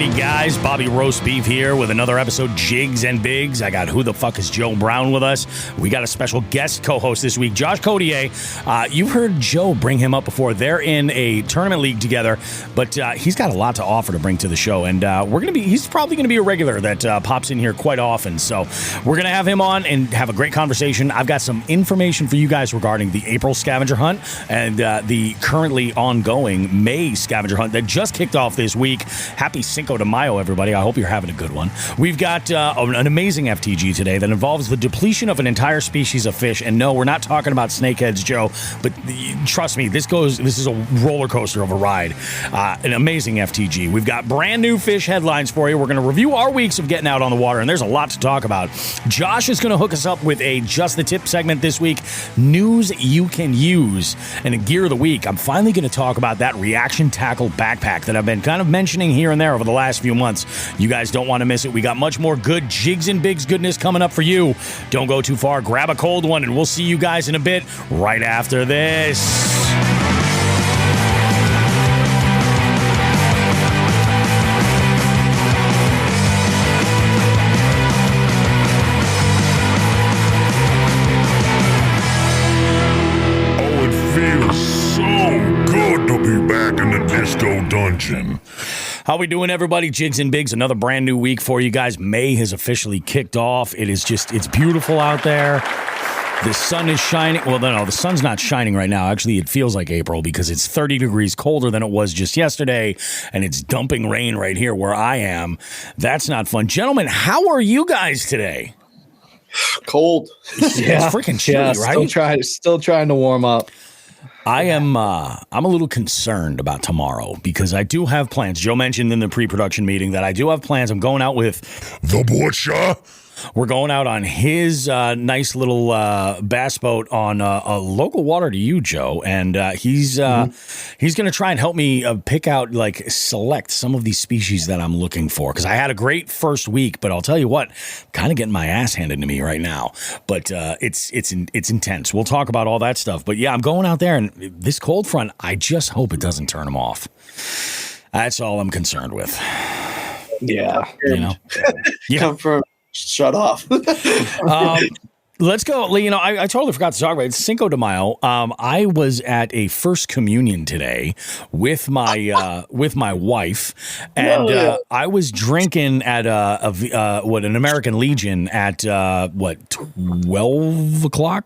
Alrighty, guys. Bobby Roast Beef here with another episode, Jigs and Bigs. I got Who the Fuck is Joe Brown with us. We got a special guest co-host this week, Josh Cotier. You've heard Joe bring him up before. They're in a tournament league together, but he's got a lot to offer to bring to the show, and he's probably going to be a regular that pops in here quite often. So we're going to have him on and have a great conversation. I've got some information for you guys regarding the April scavenger hunt and the currently ongoing May scavenger hunt that just kicked off this week. Happy Cinco de Mayo, everybody. I hope you're having a good one. We've got an amazing FTG today that involves the depletion of an entire species of fish. And no, we're not talking about snakeheads, Joe, but trust me, this is a roller coaster of a ride. An amazing FTG. We've got brand new fish headlines for you. We're going to review our weeks of getting out on the water, and there's a lot to talk about. Josh is going to hook us up with a Just the Tip segment this week. News you can use. And a gear of the week, I'm finally going to talk about that reaction tackle backpack that I've been kind of mentioning here and there over the last few months. You guys don't want to miss it. We got much more good Jigs and Bigs goodness coming up for you. Don't go too far. Grab a cold one, and we'll see you guys in a bit right after this. Dungeon. How we doing, everybody? Jigs and Bigs, another brand new week for you guys. May has officially kicked off. It's beautiful out there. The sun is shining. Well, no, the sun's not shining right now. Actually, it feels like April because it's 30 degrees colder than it was just yesterday, and it's dumping rain right here where I am. That's not fun. Gentlemen, how are you guys today? Cold. Yeah. It's freaking chilly, right? Still trying to warm up. I'm a little concerned about tomorrow because I do have plans. Joe mentioned in the pre-production meeting that I do have plans. I'm going out with the Butcher. We're going out on his nice little bass boat on a local water to you, Joe. And he's going to try and help me select some of these species that I'm looking for. Because I had a great first week, but I'll tell you what, kind of getting my ass handed to me right now. But it's intense. We'll talk about all that stuff. But yeah, I'm going out there, and this cold front, I just hope it doesn't turn them off. That's all I'm concerned with. Yeah. You know? Yeah. Come from. Shut off. Let's go. You know, I totally forgot to talk about it. It's Cinco de Mayo. I was at a first communion today with my wife, and I was drinking at an American Legion at 12 o'clock.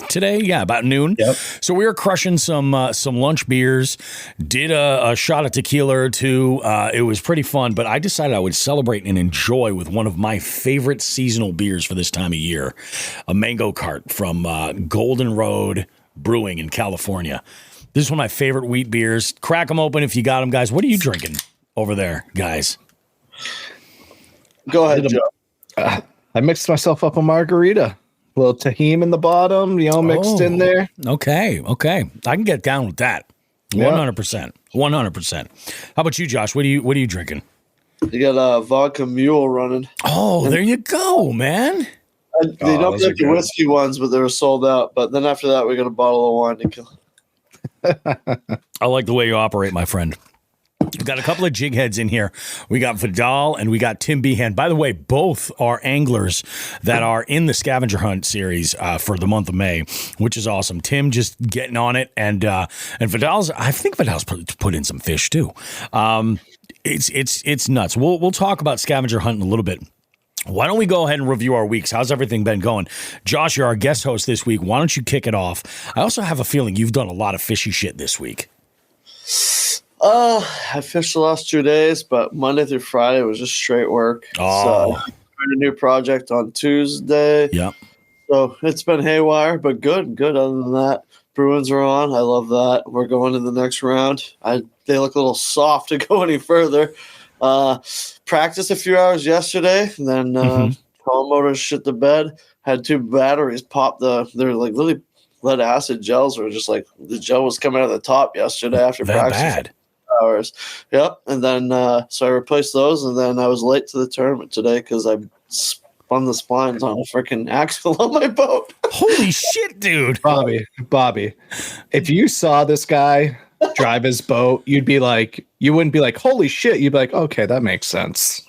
Today, yeah, about noon. Yep. So we were crushing some lunch beers, did a shot of tequila or two. It was pretty fun, but I decided I would celebrate and enjoy with one of my favorite seasonal beers for this time of year, a mango cart from Golden Road Brewing in California. This is one of my favorite wheat beers. Crack them open if you got them, guys. What are you drinking over there, guys? Go ahead, Joe. I mixed myself up a margarita. A little tahini in the bottom, mixed in there. Okay. I can get down with that. 100%. 100%. How about you, Josh? What are you drinking? You got a vodka mule running. Oh, there you go, man. They don't get the whiskey ones, but they were sold out. But then after that, we got a bottle of wine to kill. I like the way you operate, my friend. We've got a couple of jig heads in here. We got Vidal and we got Tim Behan. By the way, both are anglers that are in the scavenger hunt series for the month of May, which is awesome. Tim just getting on it, and Vidal's. I think Vidal's put in some fish too. It's nuts. We'll talk about scavenger hunt in a little bit. Why don't we go ahead and review our weeks? How's everything been going? Josh, you're our guest host this week. Why don't you kick it off? I also have a feeling you've done a lot of fishy shit this week. I fished the last 2 days, but Monday through Friday was just straight work. Oh. So I started a new project on Tuesday. Yep. So it's been haywire, but good. Other than that, Bruins are on. I love that. We're going to the next round. They look a little soft to go any further. Practiced a few hours yesterday, and then call motors shit the bed. Had 2 batteries pop. They're like literally lead acid gels were just like the gel was coming out of the top yesterday after practice. Bad. Hours. Yep. And then so I replaced those, and then I was late to the tournament today because I spun the splines on a freaking axle on my boat. Holy shit, dude. Bobby, if you saw this guy drive his boat, you wouldn't be like, holy shit. You'd be like, okay, that makes sense.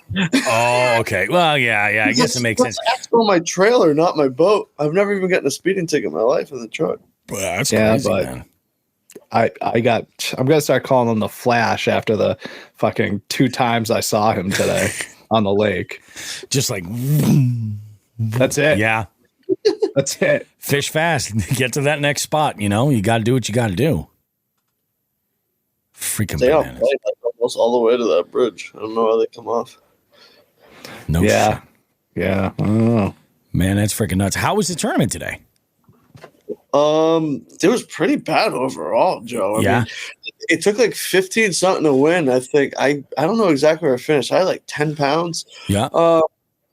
Oh, okay. Well, yeah. I guess it makes sense. That's on my trailer, not my boat. I've never even gotten a speeding ticket in my life in the truck. Well, that's crazy, man. I'm gonna start calling him the Flash after the fucking 2 times I saw him today on the lake. Just like that's it. Yeah. That's it. Fish fast. Get to that next spot, you know? You gotta do what you gotta do. Freaking bananas. Like almost all the way to that bridge. I don't know how they come off. No shit. Yeah. I don't know. Man, that's freaking nuts. How was the tournament today? It was pretty bad overall, Joe. I mean, it took like 15 something to win. I think I don't know exactly where I finished. I had like 10 pounds. Yeah.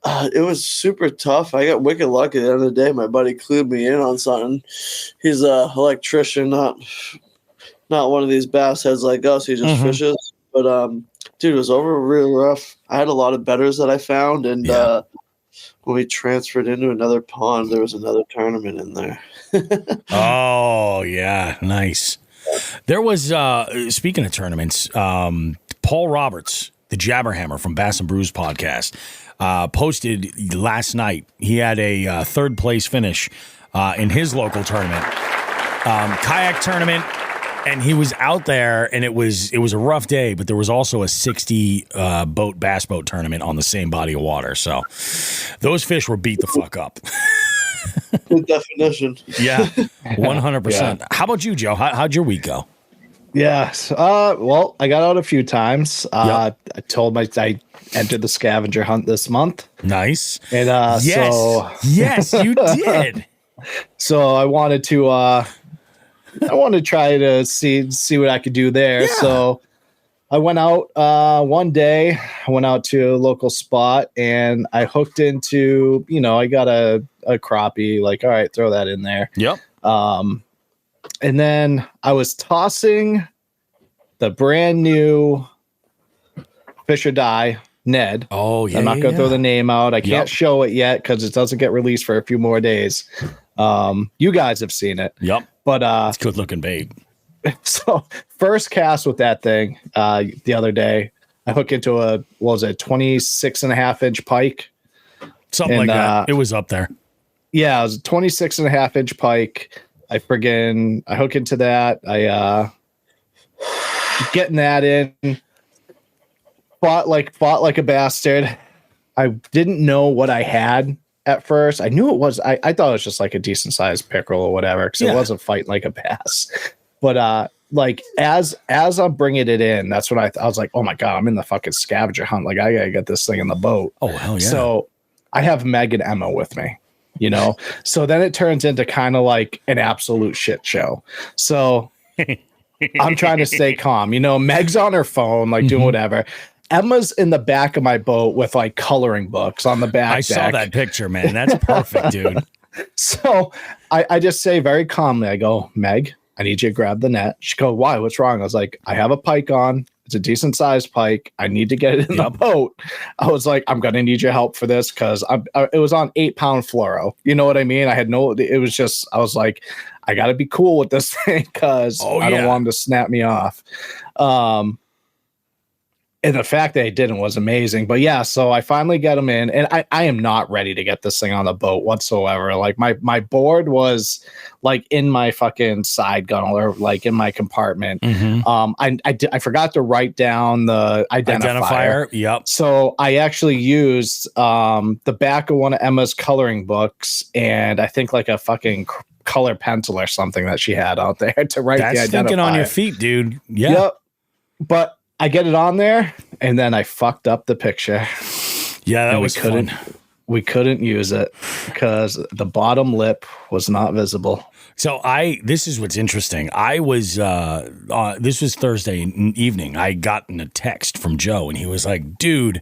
It was super tough. I got wicked lucky at the end of the day. My buddy clued me in on something. He's a electrician, not one of these bass heads like us. He just fishes. But dude, it was over real rough. I had a lot of betters that I found, and when we transferred into another pond, there was another tournament in there. Oh, yeah. Nice. There was, speaking of tournaments, Paul Roberts, the Jabberhammer from Bass and Brews podcast, posted last night. He had a third place finish in his local tournament, kayak tournament. And he was out there, and it was a rough day, but there was also a 60 boat bass boat tournament on the same body of water. So those fish were beat the fuck up. Good definition. Yeah, 100%. Yeah. How about you, Joe? How'd your week go? Yes. Well, I got out a few times. I entered the scavenger hunt this month. Nice. And yes, you did. So I wanted to try to see what I could do there. Yeah. So I went out one day. I went out to a local spot, and I hooked into, I got a crappie. Like, all right, throw that in there. Yep. And then I was tossing the brand new Fish or Die Ned. Oh, yeah. I'm not going to throw the name out. I can't show it yet because it doesn't get released for a few more days. You guys have seen it. Yep. But it's good looking bait. So first cast with that thing the other day, I hook into a 26.5-inch pike. Something like that. It was up there. Yeah, it was a 26.5-inch pike. I hook into that. I getting that in. Fought like a bastard. I didn't know what I had at first. I knew it was. I thought it was just like a decent sized pickerel or whatever, because it wasn't fighting like a bass. But as I'm bringing it in, that's when I was like, oh my god, I'm in the fucking scavenger hunt. Like, I gotta get this thing in the boat. Oh hell yeah! So I have Meg and Emma with me. So then it turns into kind of like an absolute shit show. So I'm trying to stay calm. Meg's on her phone, like doing whatever. Emma's in the back of my boat with like coloring books on the back. I saw that picture, man. That's perfect, dude. So I just say very calmly, I go, Meg, I need you to grab the net. She goes, why? What's wrong? I was like, I have a pike on. It's a decent sized pike. I need to get it in the boat. I was like, I'm going to need your help for this because it was on 8-pound fluoro. You know what I mean? I was like, I got to be cool with this thing because I don't want him to snap me off. And the fact that he didn't was amazing. But yeah, so I finally get him in, and I am not ready to get this thing on the boat whatsoever. Like my board was like in my fucking side gunnel or like in my compartment. I forgot to write down the identifier. Yep. So I actually used the back of one of Emma's coloring books, and I think like a fucking color pencil or something that she had out there to write the identifier. That's thinking on your feet, dude. Yeah. Yep. But I get it on there, and then I fucked up the picture. Yeah, that was fun. We couldn't use it because the bottom lip was not visible. So this is what's interesting. I was, this was Thursday evening. I got a text from Joe, and he was like, dude,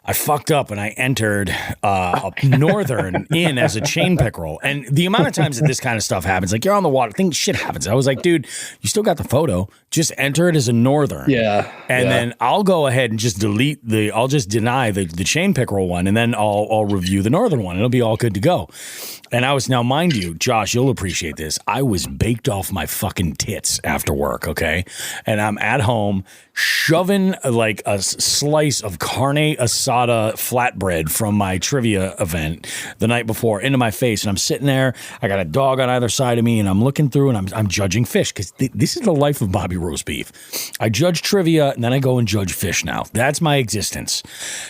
I fucked up and I entered a northern in as a chain pickerel. And the amount of times that this kind of stuff happens, like you're on the water, shit happens. I was like, dude, you still got the photo. Just enter it as a northern. Yeah. And then I'll go ahead and just I'll just deny the chain pickerel one, and then I'll review the northern one. It'll be all good to go. And now, mind you, Josh, you'll appreciate this. I was baked off my fucking tits after work, okay? And I'm at home shoving like a slice of carne asada flatbread from my trivia event the night before into my face. And I'm sitting there. I got a dog on either side of me, and I'm looking through, and I'm judging fish because this is the life of Bobby Roast Beef. I judge trivia, and then I go and judge fish now. That's my existence.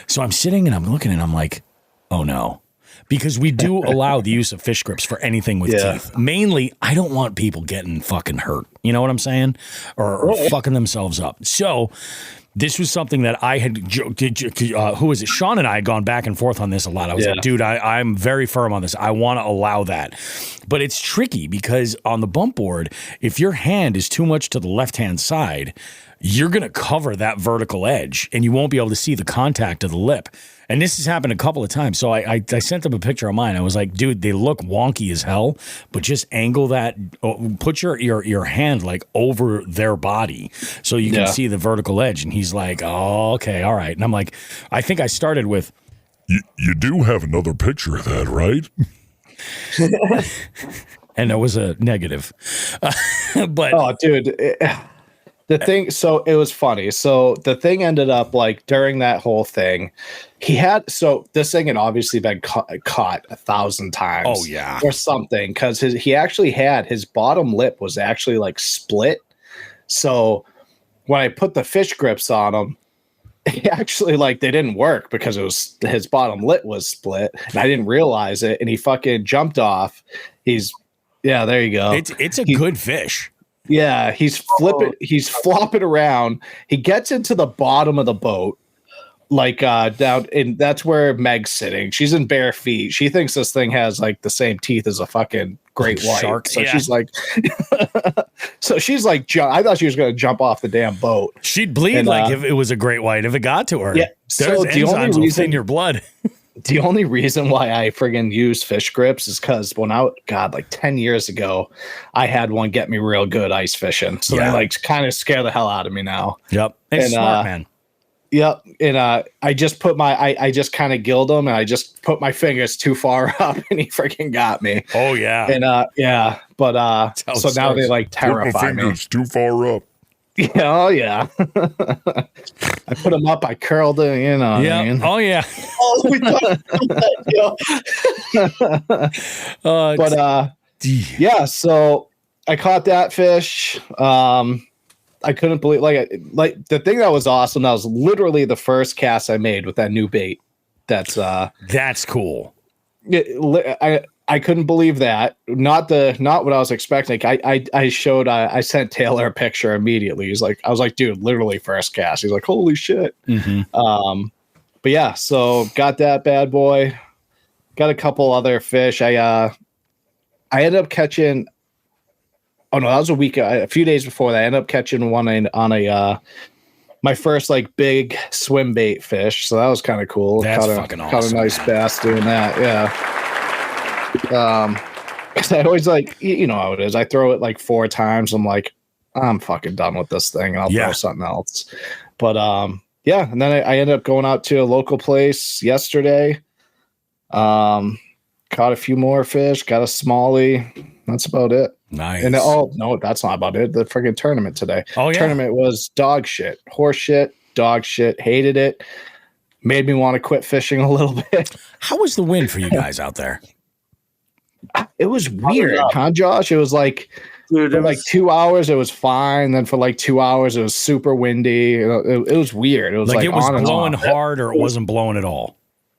So I'm sitting, and I'm looking, and I'm like, oh, no. Because we do allow the use of fish grips for anything with teeth. Mainly, I don't want people getting fucking hurt. You know what I'm saying? Or fucking themselves up. So this was something that I had, who is it? Sean and I had gone back and forth on this a lot. I was like, dude, I'm very firm on this. I want to allow that. But it's tricky because on the bump board, if your hand is too much to the left-hand side, you're going to cover that vertical edge and you won't be able to see the contact of the lip. And this has happened a couple of times. So I sent them a picture of mine. I was like, dude, they look wonky as hell, but just angle that, put your hand like over their body so you can see the vertical edge. And he's like, oh, okay, all right. And I'm like, I think I started with, you do have another picture of that, right? and it was a negative. But oh, dude. The thing, so it was funny. So the thing ended up like during that whole thing, this thing had obviously been caught 1,000 times. Oh, yeah. Or something. Because he actually had his bottom lip was actually like split. So when I put the fish grips on him, he actually like they didn't work because his bottom lip was split. And I didn't realize it. And he fucking jumped off. There you go. It's a good fish. Yeah, he's flopping around. He gets into the bottom of the boat, like down, and that's where Meg's sitting. She's in bare feet. She thinks this thing has like the same teeth as a fucking great white shark. So she's like, I thought she was going to jump off the damn boat. She'd bleed if it was a great white if it got to her. Yeah, there's enzymes will thin your blood. The only reason why I friggin' use fish grips is because like 10 years ago, I had one get me real good ice fishing. So they like kind of scare the hell out of me now. Yep. It's smart, man. Yep. And I just put I just kind of gilled him and I just put my fingers too far up and he freaking got me. Oh, yeah. And but so now they like terrify me. Fingers too far up. Yeah, oh yeah. I put them up. I curled it. You know. Yeah. I mean. Oh yeah. Oh, we talked about that, yeah. So I caught that fish. I couldn't believe like the thing that was awesome. That was literally the first cast I made with that new bait. That's cool. I couldn't believe that. Not what I was expecting. I sent Taylor a picture immediately. I was like, dude, literally first cast. He's like, holy shit. Mm-hmm. But yeah, so got that bad boy. Got a couple other fish. I ended up catching. Oh no, that was a few days before that. I ended up catching one on my first like big swim bait fish. So that was kind of cool. That's fucking awesome. Caught a nice bass doing that. Yeah. Because I always like, you know how it is. I throw it like 4 times. I'm like, I'm fucking done with this thing. And I'll throw something else. But yeah. And then I ended up going out to a local place yesterday. Caught a few more fish. Got a smallie. That's about it. Nice. And no, that's not about it. The freaking tournament today. Oh yeah. Tournament was dog shit, horse shit, dog shit. Hated it. Made me want to quit fishing a little bit. How was the wind for you guys out there? It was weird, huh, Josh? It was like, dude, for like 2 hours, it was fine. Then for like 2 hours, it was super windy. It was weird. It was like it was on blowing and hard, or it wasn't blowing at all.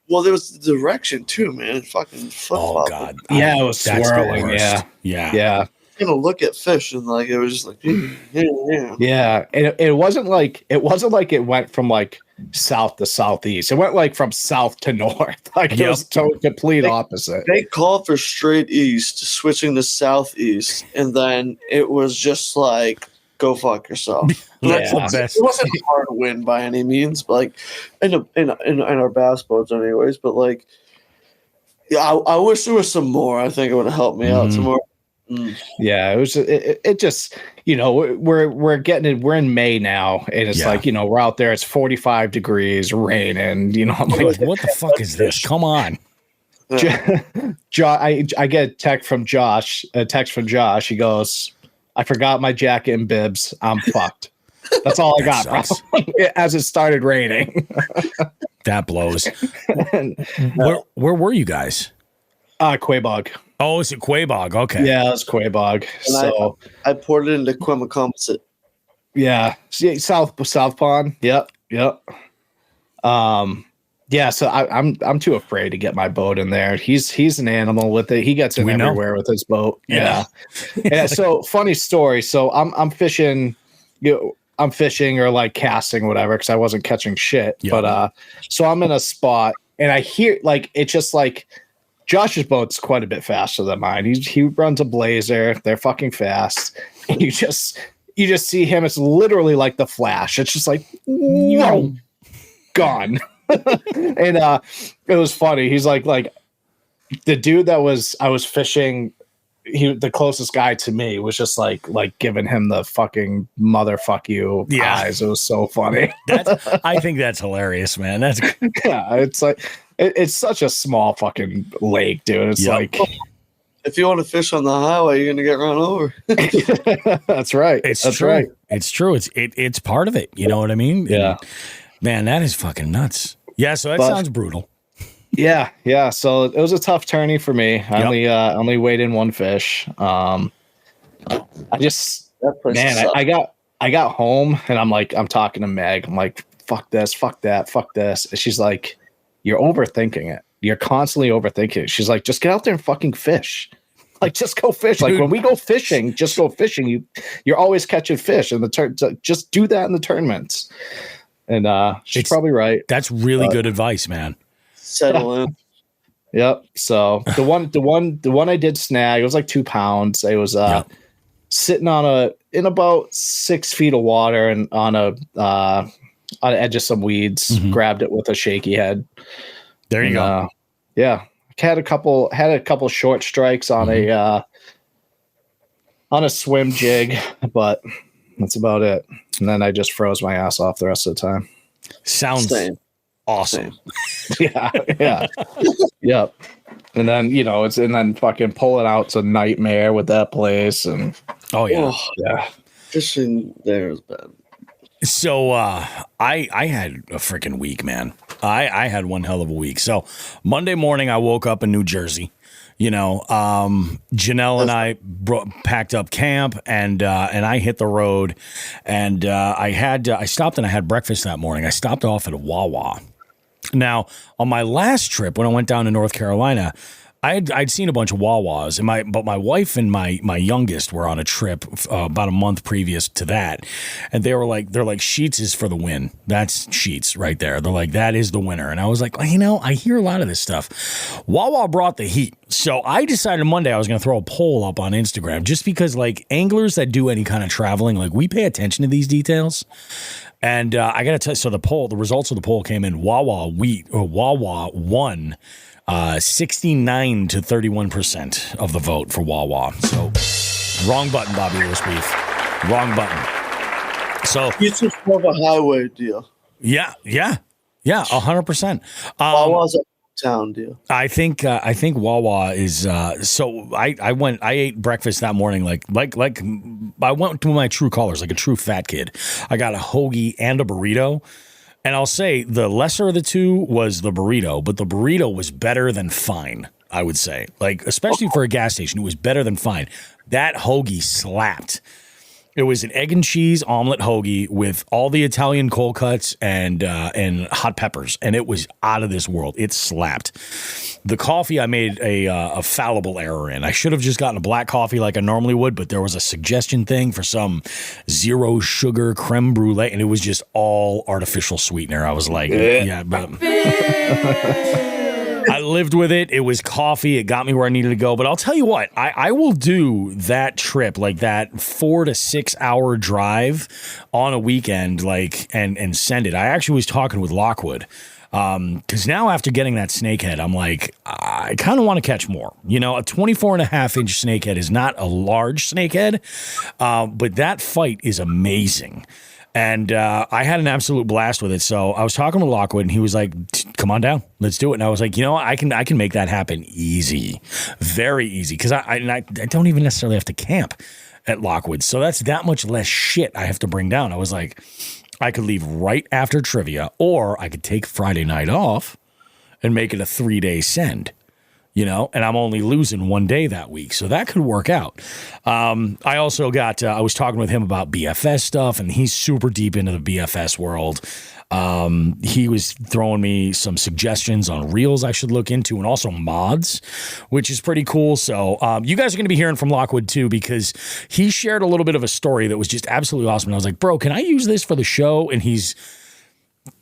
Well, there was the direction too, man. Fucking oh god, yeah, it was swirling. Yeah. Gonna look at fish and like it was just like yeah. And it wasn't like it went from like south to southeast. It went like from south to north. Like it was complete opposite. They called for straight east, switching to southeast, and then it was just like go fuck yourself. That's the best. It wasn't a hard win by any means, but like in our bass boats, anyways. But like, yeah, I wish there was some more. I think it would have helped me out some more. Yeah, it was. It just, we're getting it. We're in May now, and it's like, we're out there. It's 45 degrees, raining. I'm like, what the fuck is this? Come on. I get a text from Josh. He goes, "I forgot my jacket and bibs. I'm fucked." That's all I got, bro. As it started raining. That blows. Where were you guys? Quabog. Oh, it's a Quabog. Okay. Yeah, it's Quabog. So I poured it into Quemacomposite. Yeah, South Pond. Yep. Yeah, so I'm too afraid to get my boat in there. He's an animal with it. He gets in everywhere with his boat. Yeah. So funny story. So I'm fishing. I'm fishing or like casting, whatever, because I wasn't catching shit. Yeah. But so I'm in a spot and I hear like it's just like Josh's boat's quite a bit faster than mine. He runs a Blazer. They're fucking fast. And you just see him. It's literally like the Flash. It's just like whoa, gone. And it was funny. He's like the dude that I was fishing. The closest guy to me was just like giving him the fucking motherfuck you eyes. It was so funny. I think that's hilarious, man. That's it's like it's such a small fucking lake, dude. It's like if you want to fish on the highway, you're gonna get run over. That's right. That's true. Right. It's true. It's part of it. You know what I mean? Yeah. And, man, that is fucking nuts. Yeah. So that sounds brutal. Yeah. So it was a tough tourney for me. I only weighed in one fish. I got home and I'm talking to Meg. I'm like, fuck this, fuck that, fuck this. And she's like, you're overthinking it. You're constantly overthinking it. She's like, just get out there and fucking fish. Like, just go fish. Like, when we go fishing, just go fishing. You're always catching fish in the just do that in the tournaments. And she's probably right. That's really good advice, man. Settle in. Yep. So the one I did snag, it was like 2 pounds. It was sitting in about 6 feet of water and on the edge of some weeds. Mm-hmm. Grabbed it with a shaky head. There you go. Yeah. Had a couple short strikes on a swim jig, but that's about it. And then I just froze my ass off the rest of the time. Sounds awesome. Yeah. Yep. And then, and then fucking pulling out's a nightmare with that place. And yeah. Fishing there is bad. So I had a freaking week, man. I had one hell of a week. So Monday morning I woke up in New Jersey. Janelle and I packed up camp and I hit the road, and I stopped and I had breakfast that morning. I stopped off at a Wawa. Now, on my last trip when I went down to North Carolina, I'd seen a bunch of Wawas, but my wife and my youngest were on a trip about a month previous to that, and they're like Sheetz is for the win. That's Sheetz right there. They're like, that is the winner. And I was like, I hear a lot of this stuff. Wawa brought the heat, so I decided Monday I was going to throw a poll up on Instagram, just because like anglers that do any kind of traveling, like we pay attention to these details. And I got to tell you, so the results of the poll came in. Wawa won. 69 to 31% of the vote for Wawa. So wrong button, Bobby Roast Beef. Wrong button. So it's just more of a highway deal. Yeah, 100%. Wawa's a town deal. I think Wawa is. So I ate breakfast that morning like I went to my true colors, like a true fat kid. I got a hoagie and a burrito. And I'll say the lesser of the two was the burrito, but the burrito was better than fine, I would say. Like, especially for a gas station, it was better than fine. That hoagie slapped. It was an egg and cheese omelet hoagie with all the Italian cold cuts and hot peppers, and it was out of this world. It slapped. The coffee I made a fallible error in. I should have just gotten a black coffee like I normally would, but there was a suggestion thing for some 0 sugar creme brulee, and it was just all artificial sweetener. I was like, yeah, but I lived with it. It was coffee. It got me where I needed to go. But I'll tell you what, I will do that trip, like that 4 to 6 hour drive on a weekend, like, and send it. I actually was talking with Lockwood. Because now after getting that snakehead, I'm like, I kind of want to catch more. You know, a 24.5-inch snakehead is not a large snakehead, but that fight is amazing. And I had an absolute blast with it. So I was talking with Lockwood, and he was like, come on down. Let's do it. And I was like, you know what? I can make that happen easy. Very easy. Because I don't even necessarily have to camp at Lockwood. So that's that much less shit I have to bring down. I was like, I could leave right after trivia, or I could take Friday night off and make it a 3-day send, you know, and I'm only losing 1 day that week. So that could work out. I also got, I was talking with him about BFS stuff, and he's super deep into the BFS world. He was throwing me some suggestions on reels I should look into, and also mods, which is pretty cool. So you guys are going to be hearing from Lockwood too, because he shared a little bit of a story that was just absolutely awesome. And I was like, bro, can I use this for the show? And he's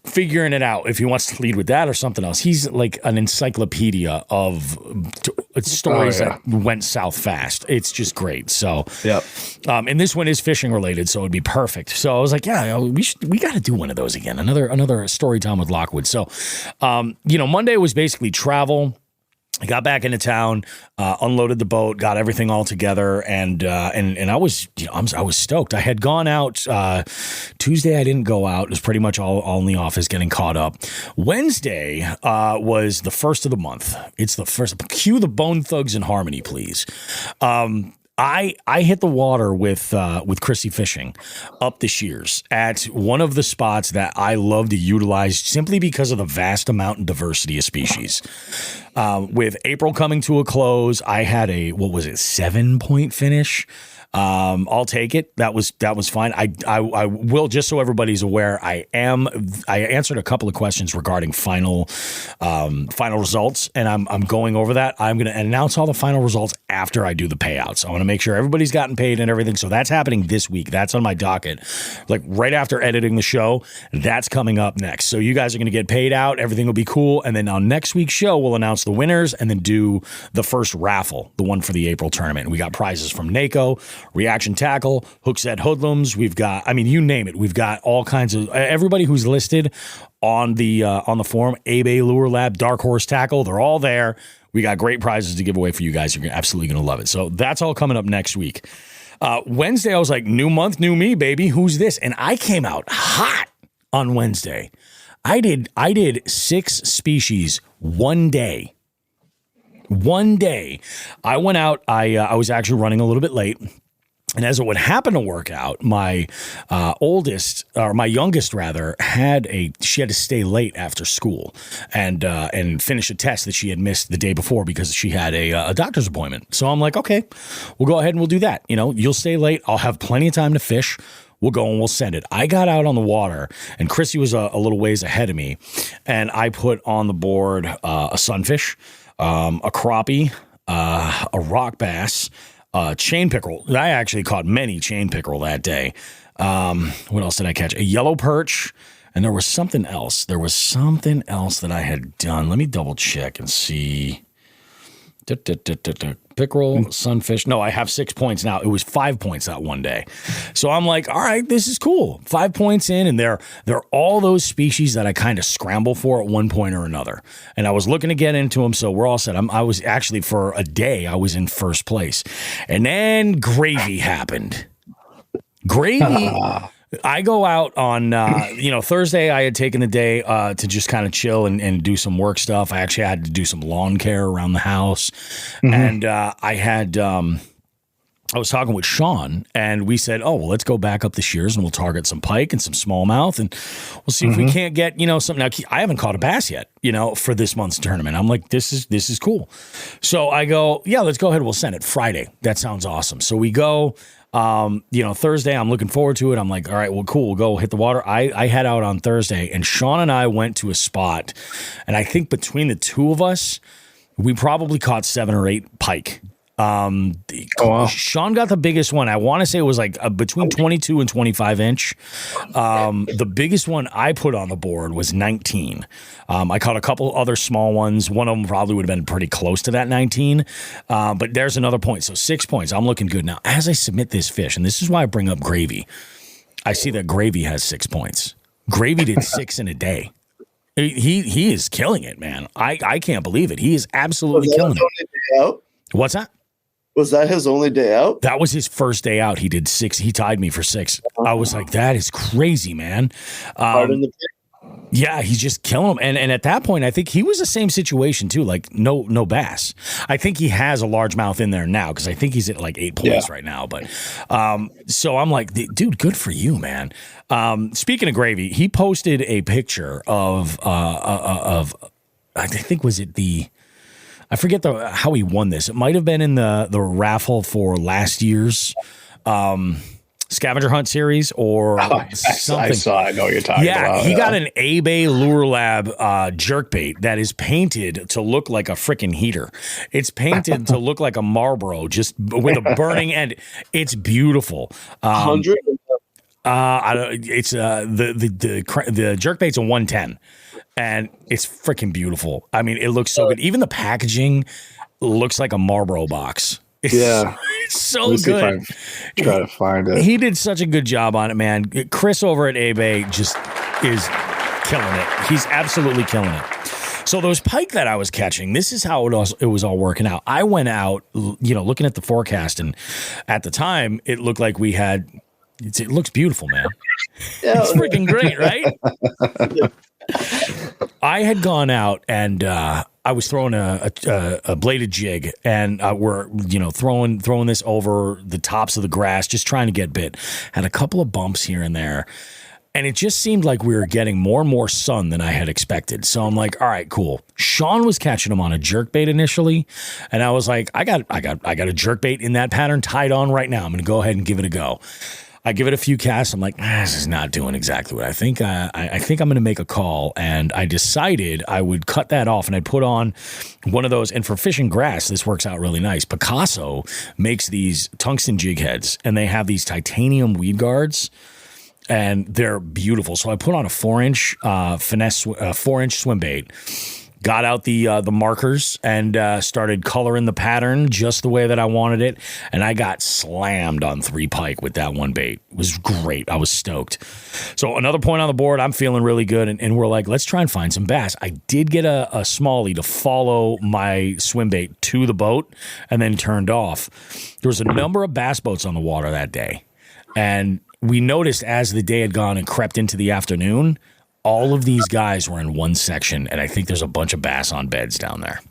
figuring it out if he wants to lead with that or something else. He's like an encyclopedia of stories that went south fast. It's just great. So, and this one is fishing related, so it'd be perfect. So I was like, yeah, we got to do one of those again. Another story time with Lockwood. So, you know, Monday was basically travel. I got back into town, unloaded the boat, got everything all together, and I was, you know, I was stoked. I had gone out Tuesday. I didn't go out. It was pretty much all in the office, getting caught up. Wednesday was the first of the month. It's the first. Cue the Bone Thugs in Harmony, please. I hit the water with Chrissy Fishing up the Shears at one of the spots that I love to utilize simply because of the vast amount and diversity of species. With April coming to a close, I had a 7-point finish. I'll take it. That was fine. I will, just so everybody's aware, I answered a couple of questions regarding final results, and I'm going over that. I'm going to announce all the final results after I do the payouts. I want to make sure everybody's gotten paid and everything. So that's happening this week. That's on my docket. Like right after editing the show, that's coming up next. So you guys are going to get paid out. Everything will be cool. And then on next week's show, we'll announce the winners and then do the first raffle, the one for the April tournament. We got prizes from NACO, Reaction Tackle, Hookset Hoodlums. We've got, I mean, you name it. We've got all kinds of, everybody who's listed on the forum, Abe Lure Lab, Dark Horse Tackle, they're all there. We got great prizes to give away for you guys. You're absolutely going to love it. So that's all coming up next week. Wednesday, I was like, new month, new me, baby. Who's this? And I came out hot on Wednesday. I did 6 species one day. One day. I went out. I was actually running a little bit late. And as it would happen to work out, my youngest rather, she had to stay late after school and finish a test that she had missed the day before because she had a doctor's appointment. So I'm like, okay, we'll go ahead and we'll do that. You know, you'll stay late. I'll have plenty of time to fish. We'll go and we'll send it. I got out on the water, and Chrissy was a little ways ahead of me, and I put on the board a sunfish, a crappie, a rock bass, chain pickerel. I actually caught many chain pickerel that day. What else did I catch? A yellow perch, and there was something else. There was something else that I had done. Let me double check and see. Pickerel, sunfish. No, I have 6 points now. It was 5 points that one day. So I'm like, all right, this is cool. 5 points in, and they're all those species that I kind of scramble for at one point or another. And I was looking to get into them, so we're all set. I was actually, for a day, I was in first place. And then gravy happened. Gravy. I go out on, Thursday I had taken the day to just kind of chill and do some work stuff. I actually had to do some lawn care around the house. Mm-hmm. And I was talking with Sean, and we said, oh, well, let's go back up the Shears and we'll target some pike and some smallmouth, and we'll see if we can't get, something. Now, I haven't caught a bass yet, for this month's tournament. I'm like, this is cool. So I go, yeah, let's go ahead. We'll send it Friday. That sounds awesome. So we go. Thursday, I'm looking forward to it. I'm like, all right, well, cool. We'll go hit the water. I head out on Thursday, and Sean and I went to a spot, and I think between the two of us, we probably caught 7 or 8 pike Sean got the biggest one. I want to say it was like between 22 and 25 inch. The biggest one I put on the board was 19. I caught a couple other small ones. One of them probably would have been pretty close to that 19. But there's another point. So 6 points. I'm looking good. Now, as I submit this fish, and this is why I bring up Gravy, I see that Gravy has 6 points. Gravy did 6 in a day. He is killing it, man. I can't believe it. He is absolutely killing it. What's that? Was that his only day out? That was his first day out. He did 6. He tied me for 6. I was like, that is crazy, man. Yeah, he's just killing them. And at that point, I think he was the same situation too. Like no bass. I think he has a largemouth in there now because I think he's at like 8 points right now. But so I'm like, dude, good for you, man. Speaking of Gravy, he posted a picture of I think was it I forget how he won this. It might have been in the raffle for last year's scavenger hunt series or something. I know what you're talking about. He got an A-Bay Lure Lab jerkbait that is painted to look like a freaking heater. It's painted to look like a Marlboro, just with a burning end. It's beautiful. 100? It's the jerkbait's a 110. And it's freaking beautiful. I mean, it looks so good. Even the packaging looks like a Marlboro box. It's so good. Try to find it. He did such a good job on it, man. Chris over at A-Bay just is killing it. He's absolutely killing it. So those pike that I was catching, this is how it was all working out. I went out, looking at the forecast, and at the time, it looked like we had. It looks beautiful, man. Yeah. It's freaking great, right? I had gone out and I was throwing a bladed jig, and we're throwing this over the tops of the grass, just trying to get bit. Had a couple of bumps here and there, and it just seemed like we were getting more and more sun than I had expected. So I'm like, all right, cool. Sean was catching them on a jerkbait initially, and I was like, I got a jerkbait in that pattern tied on right now. I'm going to go ahead and give it a go. I give it a few casts. I'm like, this is not doing exactly what I think. I think I'm going to make a call. And I decided I would cut that off, and I'd put on one of those. And for fishing grass, this works out really nice. Picasso makes these tungsten jig heads, and they have these titanium weed guards, and they're beautiful. So I put on a 4-inch finesse, 4-inch swim bait. Got out the markers and started coloring the pattern just the way that I wanted it. And I got slammed on 3 pike with that one bait. It was great. I was stoked. So another point on the board. I'm feeling really good. And we're like, let's try and find some bass. I did get a smallie to follow my swim bait to the boat and then turned off. There was a number of bass boats on the water that day. And we noticed as the day had gone and crept into the afternoon, all of these guys were in one section, and I think there's a bunch of bass on beds down there.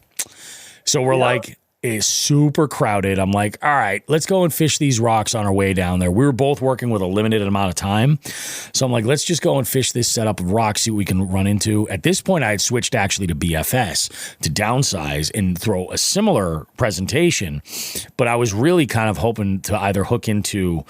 So we're like, it's super crowded. I'm like, all right, let's go and fish these rocks on our way down there. We were both working with a limited amount of time. So I'm like, let's just go and fish this setup of rocks, see what we can run into. At this point, I had switched actually to BFS to downsize and throw a similar presentation. But I was really kind of hoping to either hook into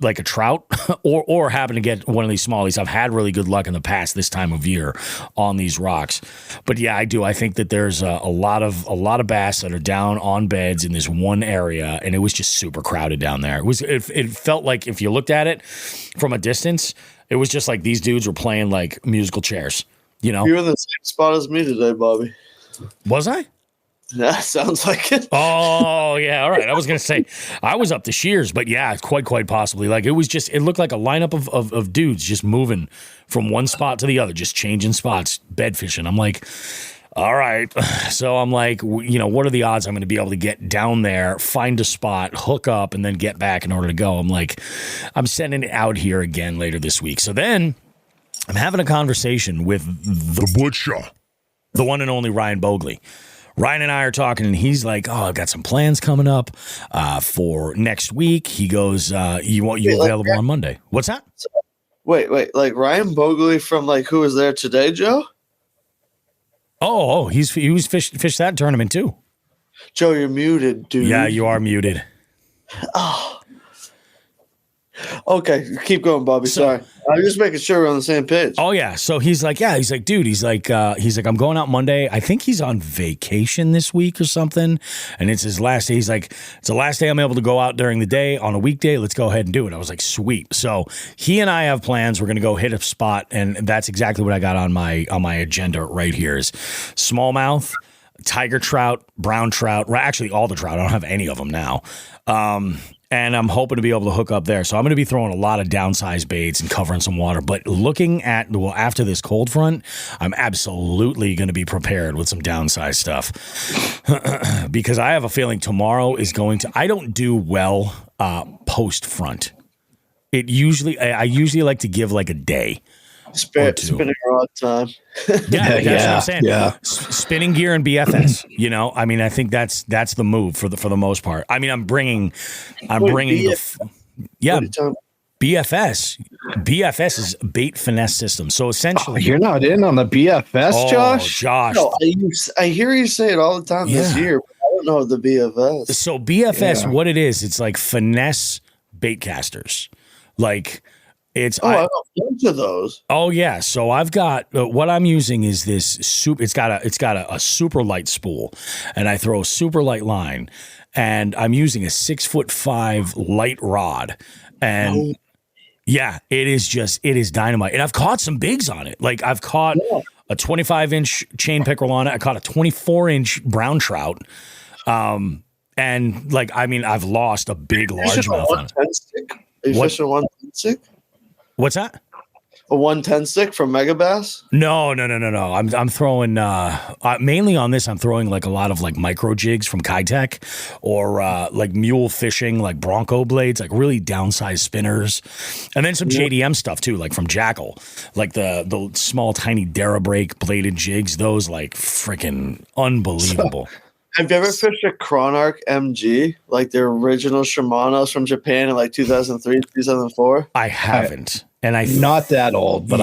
like a trout or happen to get one of these smallies. I've had really good luck in the past this time of year on these rocks. But yeah, I do. I think that there's a lot of bass that are down on beds in this one area, and it was just super crowded down there. It felt like if you looked at it from a distance, it was just like these dudes were playing like musical chairs, You were in the same spot as me today, Bobby. Was I? Yeah, sounds like it. Oh, yeah. All right. I was going to say I was up to shears, but yeah, quite possibly. Like it looked like a lineup of dudes just moving from one spot to the other, just changing spots, bed fishing. I'm like, all right. So I'm like, what are the odds I'm going to be able to get down there, find a spot, hook up, and then get back in order to go? I'm like, I'm sending it out here again later this week. So then I'm having a conversation with the butcher, the one and only Ryan Bogley. Ryan and I are talking, and he's like, "Oh, I've got some plans coming up for next week." He goes, "You available on Monday?" What's that? Wait, like Ryan Bogley from like who was there today, Joe? He was fished that tournament too. Joe, you're muted, dude. Yeah, you are muted. Oh, Okay, keep going, Bobby. Sorry. I'm just making sure we're on the same page. Oh yeah. So he's like, dude, he's like, I'm going out Monday. I think he's on vacation this week or something. And it's his last day. He's like, it's the last day I'm able to go out during the day on a weekday. Let's go ahead and do it. I was like, sweet. So he and I have plans. We're going to go hit a spot. And that's exactly what I got on my agenda right here is smallmouth, tiger trout, brown trout, actually all the trout. I don't have any of them now. And I'm hoping to be able to hook up there. So I'm going to be throwing a lot of downsized baits and covering some water. But looking at, after this cold front, I'm absolutely going to be prepared with some downsized stuff. Because I have a feeling tomorrow is going to, I don't do well post front. I usually like to give like a day. Spinning rod time. Yeah, that's what I'm saying. Yeah. Spinning gear and BFS. I mean, I think that's the move for the most part. I mean, I'm bringing BFS. BFS is bait finesse system. So essentially, you're not in on the BFS, Josh. No, I hear you say it all the time this year. But I don't know the BFS. So BFS, what it is, it's like finesse bait casters, like. I have a bunch of those. Oh yeah, so I've got what I'm using is this super. It's got a super light spool, and I throw a super light line, and I'm using a 6'5" light rod, and it is dynamite. And I've caught some bigs on it. Like I've caught a 25-inch chain pickerel on it. I caught a 24-inch brown trout, and I've lost a big largemouth on it. Are you fishing 110 stick? What's that? A 110 stick from Mega Bass? No. I'm throwing mainly on this. I'm throwing like a lot of like micro jigs from Kitech or like mule fishing, like Bronco blades, like really downsized spinners, and then some JDM stuff too, like from Jackal, like the small tiny Derabrake bladed jigs. Those like freaking unbelievable. Have you ever fished a Chronarch MG, like the original Shimano's from Japan in like 2003, 2004? I haven't. And not that old, but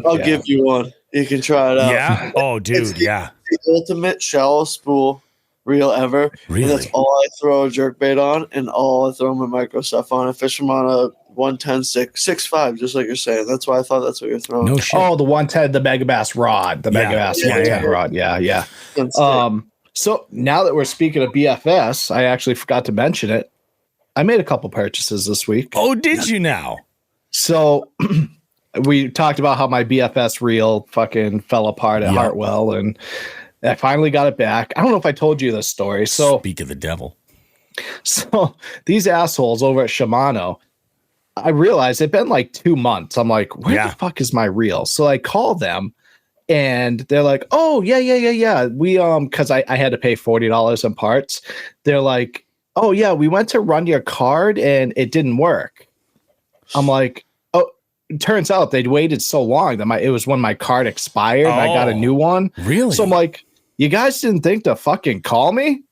I'll give you one. You can try it out. Yeah? Oh, dude, it's the ultimate shallow spool reel ever. Really? And that's all I throw a jerkbait on and all I throw my micro stuff on. I fish them on a 110 stick, 6'5", just like you're saying. That's why I thought that's what you're throwing. No shit. Oh, the 110, the Mega Bass rod. The Mega Bass 110 rod. Yeah. So now that we're speaking of BFS, I actually forgot to mention it. I made a couple purchases this week. Oh, did you now? So we talked about how my BFS reel fucking fell apart at Hartwell, and I finally got it back. I don't know if I told you this story. So speak of the devil. So these assholes over at Shimano, I realized it'd been like 2 months. I'm like, where the fuck is my reel? So I call them. And they're like, oh, yeah. We, because I had to pay $40 in parts. They're like, oh, yeah, we went to run your card and it didn't work. I'm like, oh, it turns out they'd waited so long that it was when my card expired and I got a new one. Really? So I'm like, you guys didn't think to fucking call me?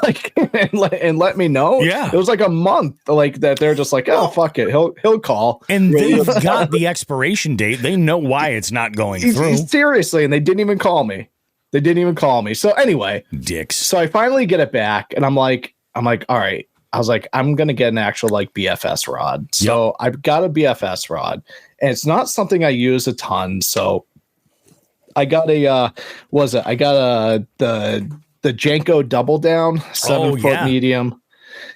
Like and let me know. Yeah, it was like a month. Like that, they're just like, oh fuck it, he'll call. And they've got the expiration date. They know why it's not going through. Seriously, and they didn't even call me. So anyway, dicks. So I finally get it back, and I'm like, all right. I was like, I'm gonna get an actual like BFS rod. So I've got a BFS rod, and it's not something I use a ton. So I got the Janko double down 7-foot medium.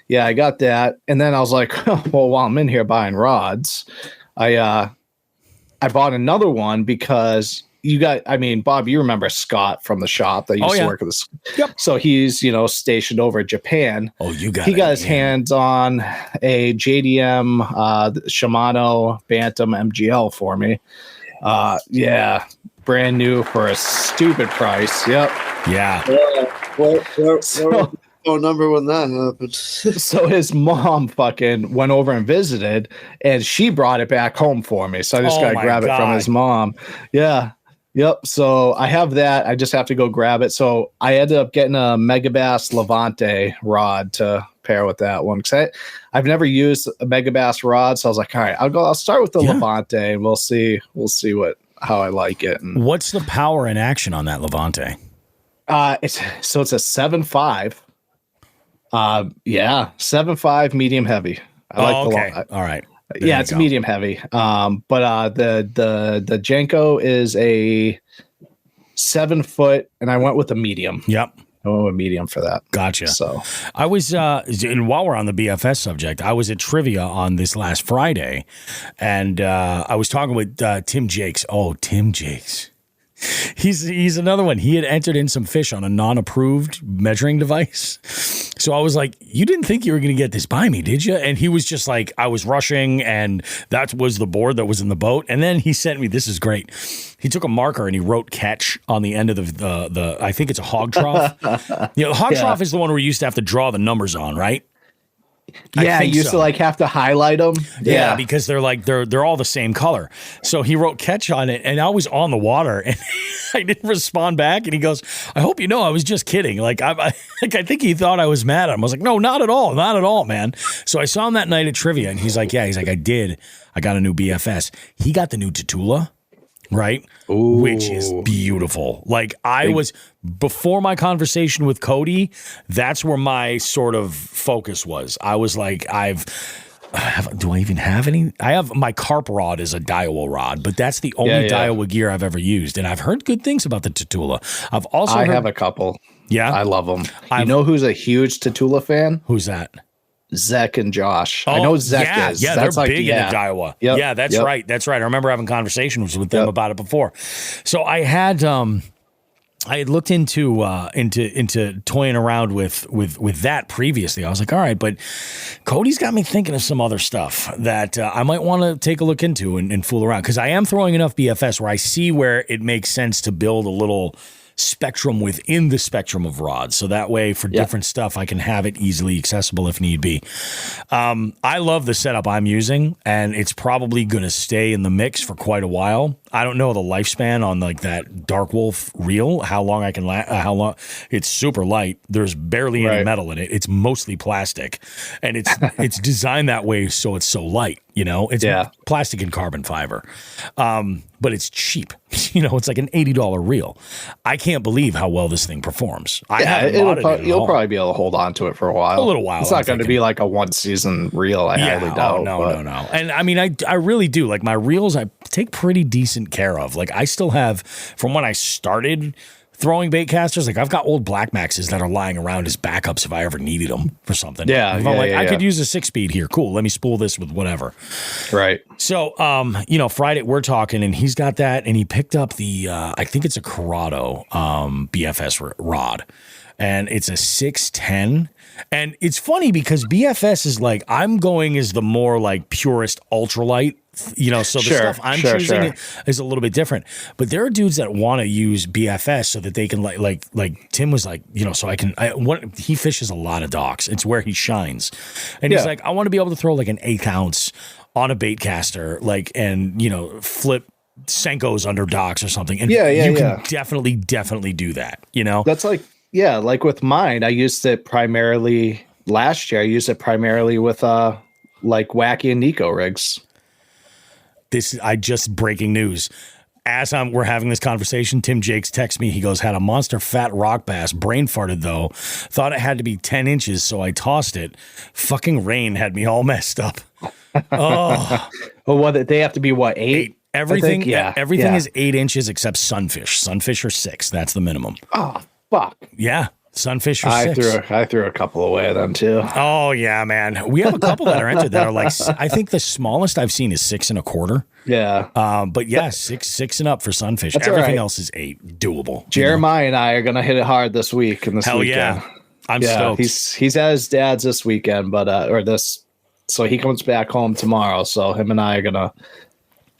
Yeah, I got that. And then I was like, well, while I'm in here buying rods, I bought another one because Bob, you remember Scott from the shop that used to work with us. Yep. So he's, stationed over in Japan. Oh, he got his hands on a JDM Shimano Bantam MGL for me. Brand new for a stupid price. Yep. Yeah. What phone number when that happened? So his mom fucking went over and visited, and she brought it back home for me. So I just got to grab it from his mom. Yeah. Yep. So I have that. I just have to go grab it. So I ended up getting a Megabass Levante rod to pair with that one. Because I've never used a Megabass rod. So I was like, all right, I'll start with the Levante, and we'll see how I like it. And what's the power and action on that Levante? It's a 7.5. 7.5 medium heavy. I like all right. Yeah, it's medium heavy. But the Jenko is a 7 foot, and I went with a medium. Yep. I went with medium for that. Gotcha. So I was, and while we're on the BFS subject, I was at trivia on this last Friday, and I was talking with Tim Jakes. Oh, Tim Jakes. He's another one. He had entered in some fish on a non-approved measuring device. So I was like, you didn't think you were going to get this by me, did you? And he was just like, I was rushing, and that was the board that was in the boat. And then he sent me, this is great. He took a marker and he wrote catch on the end of the I think it's a hog trough. The hog trough is the one where you used to have to draw the numbers on, right? Yeah, you used to like have to highlight them. Yeah, because they're like they're all the same color. So he wrote catch on it, and I was on the water, and I didn't respond back. And he goes, "I hope you know I was just kidding." Like I think he thought I was mad at him. I was like, "No, not at all, man." So I saw him that night at trivia, and he's like, "Yeah," he's like, "I did. I got a new BFS." He got the new Tatula. Right? Ooh. Which is beautiful. Like I was before my conversation with Cody, that's where my sort of focus was. I was like, do I even have any? I have my carp rod is a Daiwa rod, but that's the only Daiwa gear I've ever used. And I've heard good things about the Tatula. I have a couple. Yeah. I love them. You know who's a huge Tatula fan? Who's that? Zach and Josh. I know Zach is. Yeah, that's they're big into Daiwa. Yep. Yeah, that's right. That's right. I remember having conversations with them about it before. So I had looked into toying around with that previously. I was like, all right, but Cody's got me thinking of some other stuff that I might want to take a look into and fool around, because I am throwing enough BFS where I see where it makes sense to build a little spectrum within the spectrum of rods, so that way for different stuff I can have it easily accessible if need be. I love the setup I'm using, and it's probably going to stay in the mix for quite a while. I don't know the lifespan on like that Dark Wolf reel, how long I can how long. It's super light. There's barely any metal in it. It's mostly plastic, and it's designed that way so it's so light. You know, it's plastic and carbon fiber, but it's cheap. You know, it's like an $80 reel. I can't believe how well this thing performs. You'll probably be able to hold on to it for a while. A little while. It's not going to be like a one season reel. I highly doubt. No. And I mean, I really do. Like my reels, I take pretty decent care of. Like I still have, from when I started throwing bait casters, like I've got old Black Maxes that are lying around as backups if I ever needed them for something. I could use a 6-speed here. Cool. Let me spool this with whatever. Right. So, Friday we're talking, and he's got that, and he picked up the, I think it's a Corrado BFS rod, and it's a 610. And it's funny because BFS is like, I'm going as the more like purist ultralight. So the stuff I'm choosing is a little bit different. But there are dudes that want to use BFS so that they can like Tim was like, so he fishes a lot of docks. It's where he shines. And he's like, I want to be able to throw like an 1/8 ounce on a bait caster, like, and flip Senkos under docks or something. And you can definitely do that. That's like, like with mine, I used it primarily last year. I used it primarily with like Wacky and Nico rigs. Breaking news. As we're having this conversation, Tim Jakes texts me. He goes, had a monster fat rock bass, brain farted though. Thought it had to be 10 inches, so I tossed it. Fucking rain had me all messed up. Oh. Well, they have to be what, 8? Everything is 8 inches except sunfish. Sunfish are 6. That's the minimum. Oh, fuck. Yeah. Sunfish are 6. I threw a couple away of them too. Oh yeah, man. We have a couple that are entered that are like, I think the smallest I've seen is 6 1/4. Yeah. But yeah, 6 and up for sunfish. Everything else is 8. Doable. Jeremiah and I are gonna hit it hard this week and this Hell weekend. Yeah. I'm stoked. He's at his dad's this weekend, so he comes back home tomorrow. So him and I are gonna.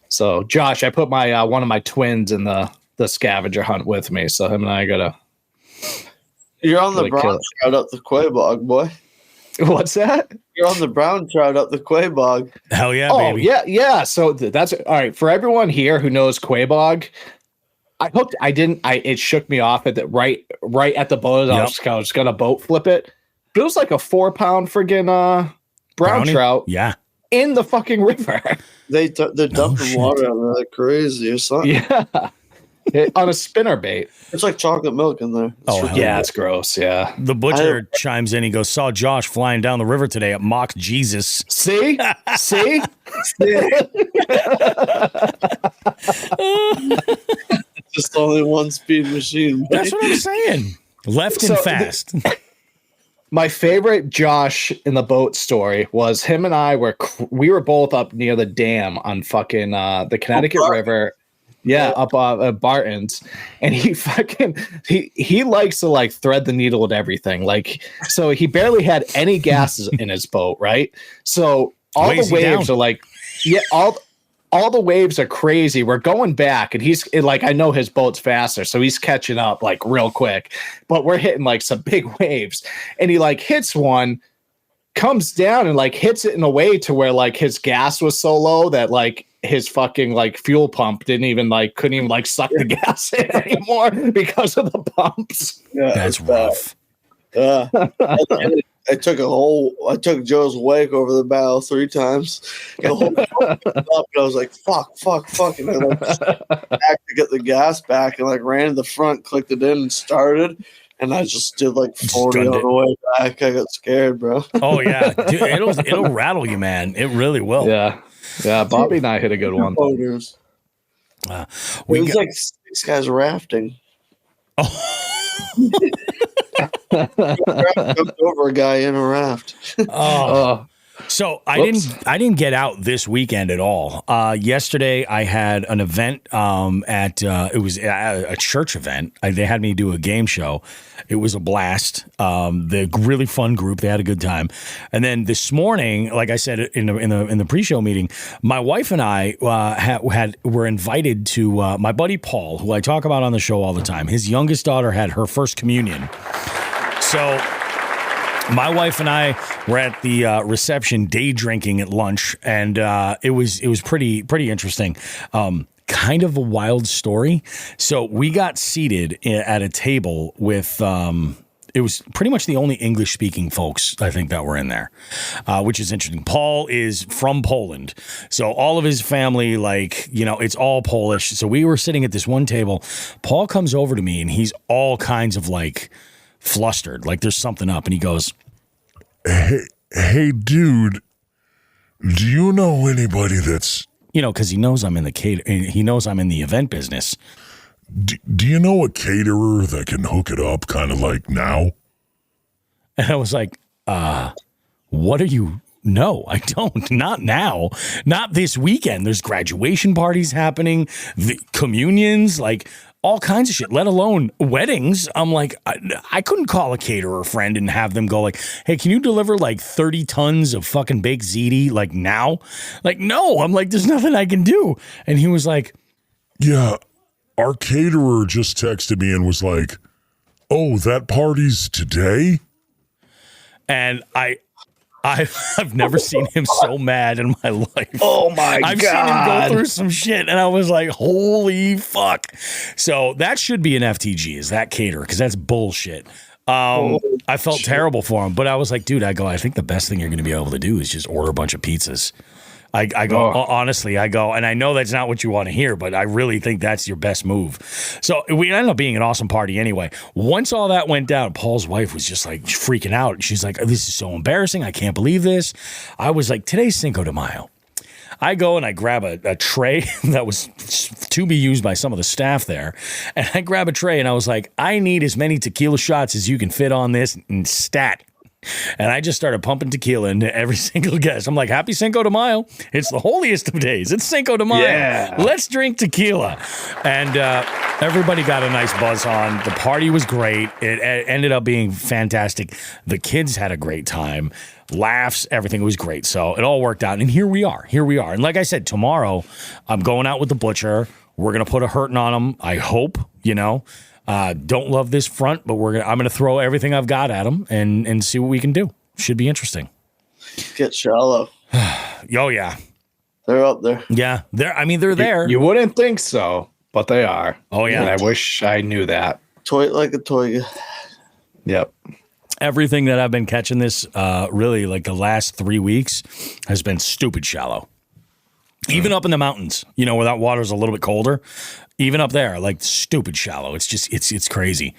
So Josh, I put my one of my twins in the scavenger hunt with me. So him and I are gonna. You're on the brown trout up the Quabog, boy. What's that? You're on the brown trout up the Quabog. Hell yeah, baby. Yeah. So that's all right for everyone here who knows Quabog. It shook me off at the right at the boat. Yep. I was gonna boat flip it, but it was like a 4-pound friggin' brown trout. Yeah, in the fucking river. They're dumping water on there like crazy or something. Yeah. On a spinner bait. It's like chocolate milk in there. Oh, hell Yeah, it's gross. Yeah. The butcher chimes in. He goes, saw Josh flying down the river today at Mock Jesus. See? Just only one speed machine. That's what I'm saying. Left and fast. My favorite Josh in the boat story was him and I we were both up near the dam on fucking the Connecticut River. Yeah, up at Barton's, and he likes to like thread the needle at everything. Like, so he barely had any gases in his boat, right? So all the waves are like, yeah, all the waves are crazy. We're going back, and he's like, I know his boat's faster, so he's catching up like real quick. But we're hitting like some big waves, and he like hits one, comes down, and like hits it in a way to where like his gas was so low that like his fucking like fuel pump couldn't even like suck the gas in anymore because of the pumps. Yeah, that's rough. I took Joe's wake over the bow 3 times. The whole up, and I was like, fuck. And I like back to get the gas back and like ran to the front, clicked it in and started. And I just did like 40 on the way back. I got scared, bro. Oh yeah. Dude, it'll rattle you, man. It really will. Yeah. Yeah. Bobby and I hit a good one. It was like 6 guys rafting. Jumped over a guy in a raft. So I didn't get out this weekend at all. Yesterday I had an event at it was a church event. They had me do a game show. It was a blast. The really fun group. They had a good time. And then this morning, like I said in the pre-show meeting, my wife and I were invited to my buddy Paul, who I talk about on the show all the time. His youngest daughter had her first communion. So my wife and I were at the reception day drinking at lunch, and it was pretty interesting. Kind of a wild story. So we got seated at a table with it was pretty much the only English speaking folks I think that were in there, which is interesting. Paul is from Poland, so all of his family, like, you know, it's all Polish. So we were sitting at this one table. Paul comes over to me and he's all kinds of like flustered, like there's something up, and he goes, Hey, dude, do you know anybody that's, you know, because he knows I'm in the event business. Do you know a caterer that can hook it up kind of like now? And I was like, what are you? No, I don't. Not now. Not this weekend. There's graduation parties happening, the communions, like all kinds of shit, let alone weddings. I'm like, I couldn't call a caterer friend and have them go like, hey, can you deliver like 30 tons of fucking baked ziti like now? Like, no, I'm like, there's nothing I can do. And he was like, yeah, our caterer just texted me and was like, oh, that party's today? And I've never seen him so mad in my life. Oh my God. I've seen him go through some shit, and I was like, holy fuck. So that should be an FTG, is that caterer, because that's bullshit. I felt terrible for him, but I was like, dude, I think the best thing you're going to be able to do is just order a bunch of pizzas. I go, honestly, and I know that's not what you want to hear, but I really think that's your best move. So we ended up being an awesome party anyway. Once all that went down, Paul's wife was just like freaking out. She's like, this is so embarrassing. I can't believe this. I was like, today's Cinco de Mayo. I go and I grab a tray that was to be used by some of the staff there. And I grab a tray and I was like, I need as many tequila shots as you can fit on this and stat. And I just started pumping tequila into every single guest. I'm like, happy Cinco de Mayo. It's the holiest of days. It's Cinco de Mayo. Yeah. Let's drink tequila. And everybody got a nice buzz on. The party was great. It ended up being fantastic. The kids had a great time. Laughs, everything was great. So it all worked out. And here we are. And like I said, tomorrow I'm going out with the butcher. We're going to put a hurting on him. I hope, you know. Don't love this front, but I'm going to throw everything I've got at them and see what we can do. Should be interesting. Get shallow. Oh, yeah. They're up there. Yeah. They're there. You wouldn't think so, but they are. Oh, yeah. And I wish I knew that. Toy like a toy. Yep. Everything that I've been catching this really like the last 3 weeks has been stupid shallow. Even up in the mountains, you know, where that water's a little bit colder, even up there, like stupid shallow. It's just, it's crazy.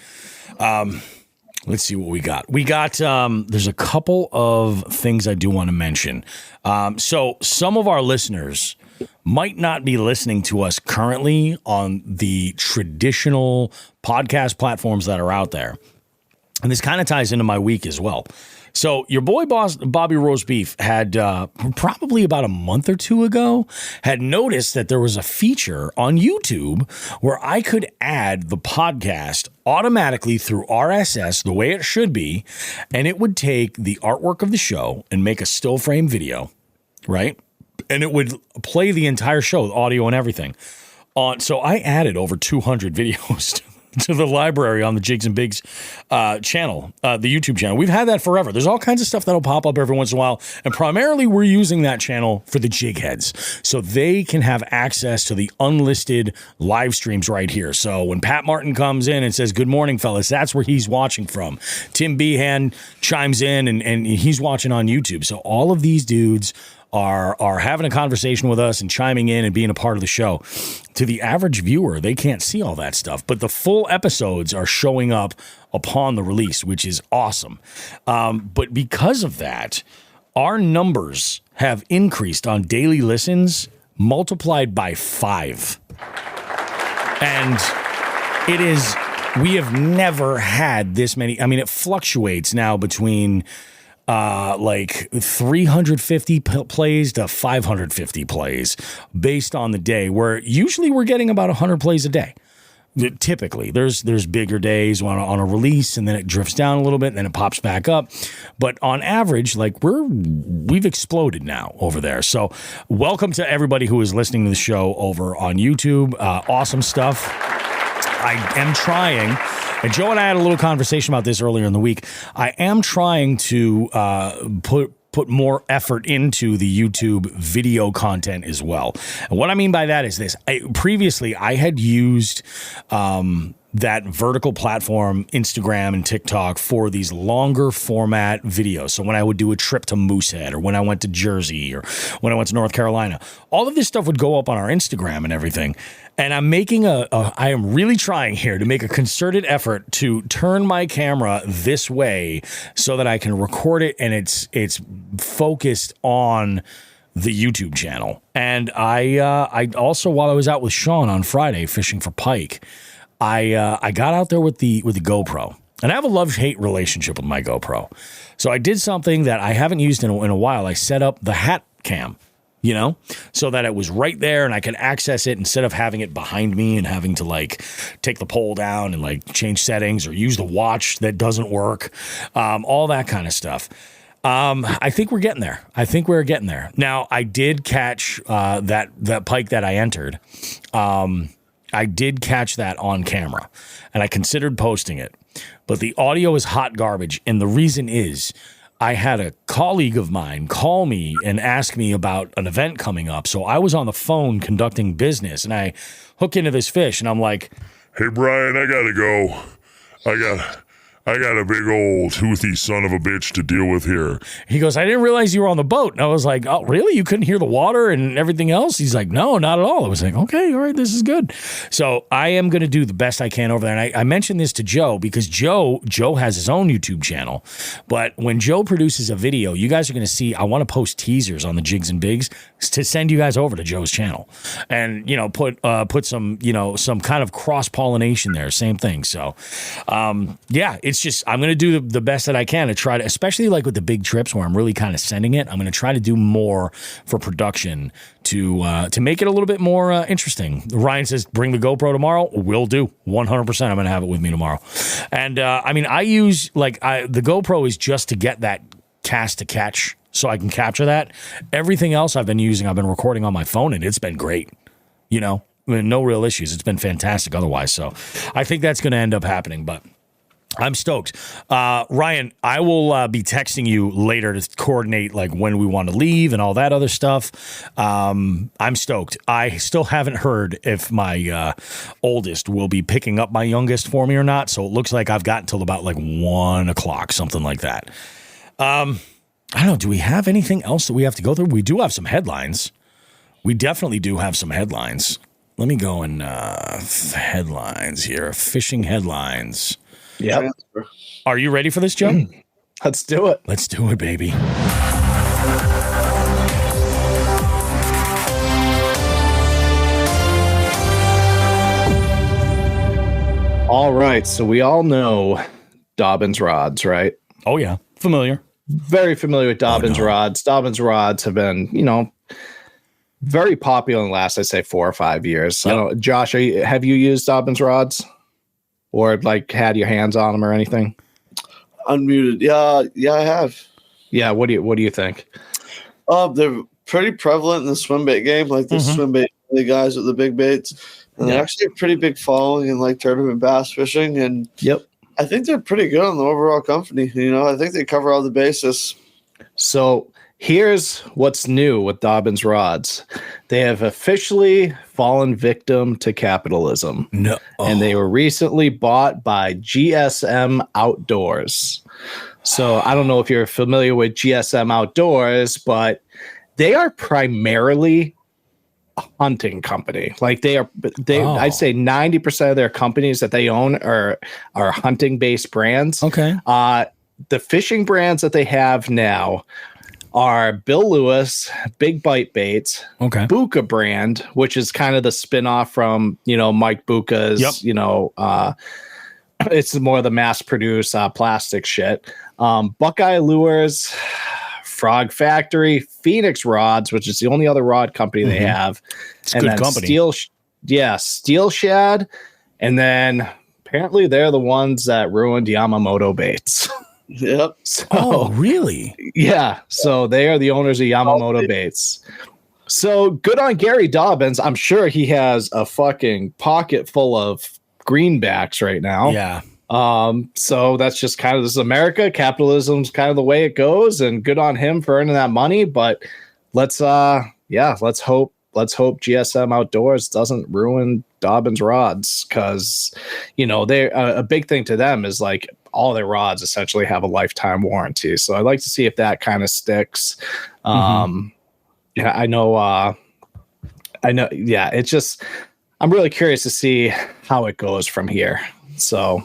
Let's see what we got. We got, there's a couple of things I do want to mention. So some of our listeners might not be listening to us currently on the traditional podcast platforms that are out there. And this kind of ties into my week as well. So your boy boss, Bobby Roast Beef had probably about a month or two ago had noticed that there was a feature on YouTube where I could add the podcast automatically through RSS the way it should be. And it would take the artwork of the show and make a still frame video, right? And it would play the entire show, audio and everything. So I added over 200 videos to the library on the Jigs and Bigs channel, the YouTube channel. We've had that forever. There's all kinds of stuff that'll pop up every once in a while. And primarily we're using that channel for the jig heads so they can have access to the unlisted live streams right here. So when Pat Martin comes in and says, "Good morning, fellas," that's where he's watching from. Tim Behan chimes in and he's watching on YouTube. So all of these dudes are having a conversation with us and chiming in and being a part of the show. To the average viewer, they can't see all that stuff, but the full episodes are showing up upon the release, which is awesome. But because of that, our numbers have increased on daily listens multiplied by 5. And we have never had this many. I mean, it fluctuates now between like 350 plays to 550 plays based on the day, where usually we're getting about 100 plays a day. Typically, there's bigger days on a release, and then it drifts down a little bit, and then it pops back up. But on average, like we've exploded now over there. So welcome to everybody who is listening to the show over on YouTube. Awesome stuff. I am trying, and Joe and I had a little conversation about this earlier in the week. I am trying to put more effort into the YouTube video content as well. And what I mean by that is this. Previously, I had used that vertical platform, Instagram and TikTok, for these longer format videos. So when I would do a trip to Moosehead, or when I went to Jersey, or when I went to North Carolina, all of this stuff would go up on our Instagram and everything. And I'm making I am really trying here to make a concerted effort to turn my camera this way so that I can record it and it's focused on the YouTube channel. And I also, while I was out with Sean on Friday fishing for pike, I got out there with the GoPro. And I have a love-hate relationship with my GoPro. So I did something that I haven't used in a while. I set up the hat cam, you know, so that it was right there and I could access it instead of having it behind me and having to like take the pole down and like change settings or use the watch that doesn't work, all that kind of stuff. I think we're getting there. Now, I did catch that pike that I entered. I did catch that on camera, and I considered posting it, but the audio is hot garbage, and the reason is I had a colleague of mine call me and ask me about an event coming up. So I was on the phone conducting business, and I hook into this fish, and I'm like, "Hey, Brian, I gotta go. I got a big old toothy son of a bitch to deal with here." He goes, "I didn't realize you were on the boat." And I was like, "Oh, really? You couldn't hear the water and everything else?" He's like, "No, not at all." I was like, "Okay, all right, this is good." So I am going to do the best I can over there. And I mentioned this to Joe because Joe has his own YouTube channel. But when Joe produces a video, you guys are going to see, I want to post teasers on the Jigs and Bigs to send you guys over to Joe's channel. And, you know, put some, you know, some kind of cross-pollination there. Same thing. So, yeah, it's just, I'm going to do the best that I can to try to, especially like with the big trips where I'm really kind of sending it, I'm going to try to do more for production to make it a little bit more interesting. Ryan says, "Bring the GoPro tomorrow." Will do. 100%. I'm going to have it with me tomorrow. And I mean, I use the GoPro is just to get that cast to catch so I can capture that. Everything else I've been recording on my phone, and it's been great, you know, I mean, no real issues. It's been fantastic otherwise. So I think that's going to end up happening, but I'm stoked. Ryan, I will be texting you later to coordinate like when we want to leave and all that other stuff. I'm stoked. I still haven't heard if my oldest will be picking up my youngest for me or not. So it looks like I've got until about like 1 o'clock, something like that. I don't know. Do we have anything else that we have to go through? We do have some headlines. We definitely do have some headlines. Let me go and headlines here. Fishing headlines. Yep. Transfer. Are you ready for this, Joe? Let's do it. Let's do it, baby. All right. So we all know Dobbins rods, right? Oh, yeah. Familiar. Very familiar with Dobbins rods. Dobbins rods have been, very popular in the last, I'd say, 4 or 5 years. Yep. I don't, Josh, have you used Dobbins rods or like had your hands on them or anything? Unmuted. Yeah, I have. Yeah. What do you think? They're pretty prevalent in the swim bait game, like the swim bait the guys with the big baits. And they're actually a pretty big following in like tournament bass fishing. And Yep. I think they're pretty good on the overall company. I think they cover all the bases. So here's what's new with Dobbins rods. They have officially fallen victim to capitalism. No. And they were recently bought by GSM Outdoors. So I don't know if you're familiar with GSM Outdoors, but they are primarily a hunting company. Like I'd say 90% of their companies that they own are hunting based brands. Okay. The fishing brands that they have now are Bill Lewis, Big Bite Baits, Okay. Buka brand, which is kind of the spinoff from, Mike Buka's, it's more of the mass produced plastic shit. Buckeye Lures, Frog Factory, Phoenix Rods, which is the only other rod company they have. It's a good company. Steel Shad. And then apparently they're the ones that ruined Yamamoto baits. Yep. Oh, really? Yeah. So they are the owners of Yamamoto baits. So good on Gary Dobbins. I'm sure he has a fucking pocket full of greenbacks right now. Yeah. So that's just kind of, this is America. Capitalism's kind of the way it goes, and good on him for earning that money. But let's hope GSM Outdoors doesn't ruin Dobbins rods, because they a big thing to them is like all their rods essentially have a lifetime warranty. So I'd like to see if that kind of sticks. Yeah, I know. Yeah, it's just, I'm really curious to see how it goes from here. So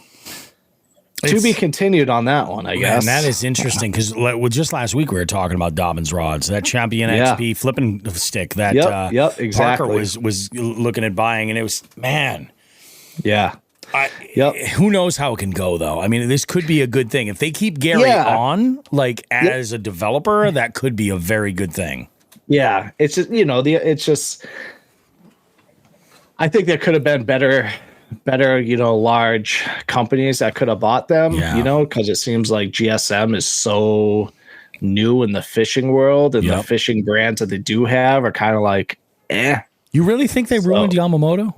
to be continued on that one, I guess. And that is interesting, because just last week we were talking about Dobbins rods, that Champion XP flipping stick that exactly. Parker was looking at buying, and it was, man. Yeah. Who knows how it can go, though? I mean, this could be a good thing. If they keep Gary on, like, as a developer, that could be a very good thing. Yeah. It's just, I think there could have been better, large companies that could have bought them, because it seems like GSM is so new in the fishing world, and the fishing brands that they do have are kind of like, eh. You really think they ruined Yamamoto?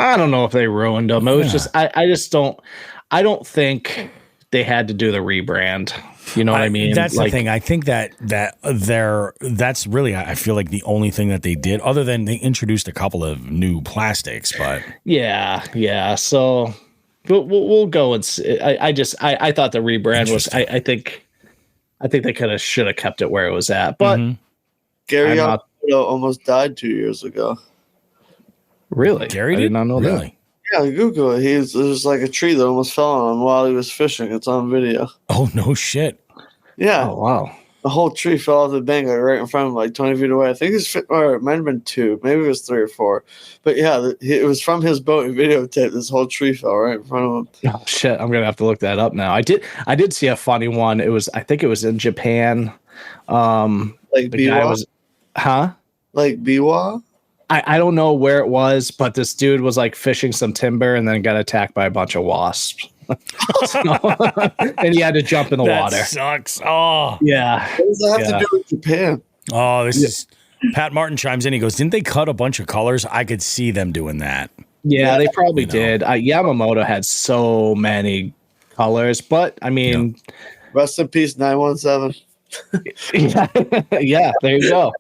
I don't know if they ruined them. It was just, I don't think they had to do the rebrand. You know what I mean? That's the thing. I think that's really, I feel like the only thing that they did, other than they introduced a couple of new plastics, but yeah. So we'll go and see. I thought the rebrand was, I think they should have kept it where it was at, but Gary almost died 2 years ago. Really? Gary I did not know that. Yeah, Google it. There's like a tree that almost fell on him while he was fishing. It's on video. Oh, no shit. Yeah. Oh, wow. The whole tree fell off the bank right in front of him, like 20 feet away. I think or it might have been 2. Maybe it was 3 or 4. But yeah, it was from his boat and videotape. This whole tree fell right in front of him. Oh, shit. I'm going to have to look that up now. I did see a funny one. I think it was in Japan. Like Biwa? Like Biwa? I don't know where it was, but this dude was like fishing some timber and then got attacked by a bunch of wasps. And he had to jump in the water. Sucks. Oh, yeah. What does that have to do with Japan? Oh, this is Pat Martin chimes in. He goes, "Didn't they cut a bunch of colors? I could see them doing that." Yeah, they probably did. Yamamoto had so many colors, but I mean, rest in peace, 917. Yeah, there you go.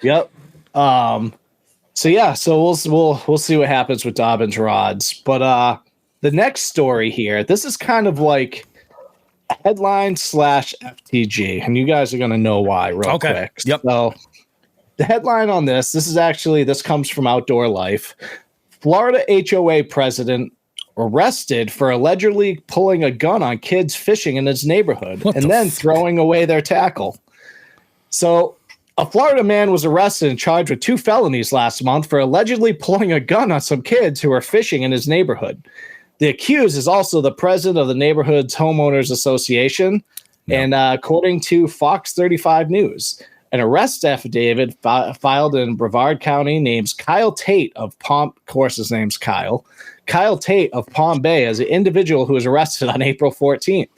Yep. So we'll see what happens with Dobbins rods. But the next story here, this is kind of like headline / FTG, and you guys are gonna know why real quick. Yep. So The headline on this comes from Outdoor Life. Florida HOA president arrested for allegedly pulling a gun on kids fishing in his neighborhood and then throwing away their tackle. So a Florida man was arrested and charged with 2 felonies last month for allegedly pulling a gun on some kids who were fishing in his neighborhood. The accused is also the president of the neighborhood's homeowners association. Yep. And according to Fox 35 News, an arrest affidavit filed in Brevard County names Kyle Tate of Palm Bay as the individual who was arrested on April 14th.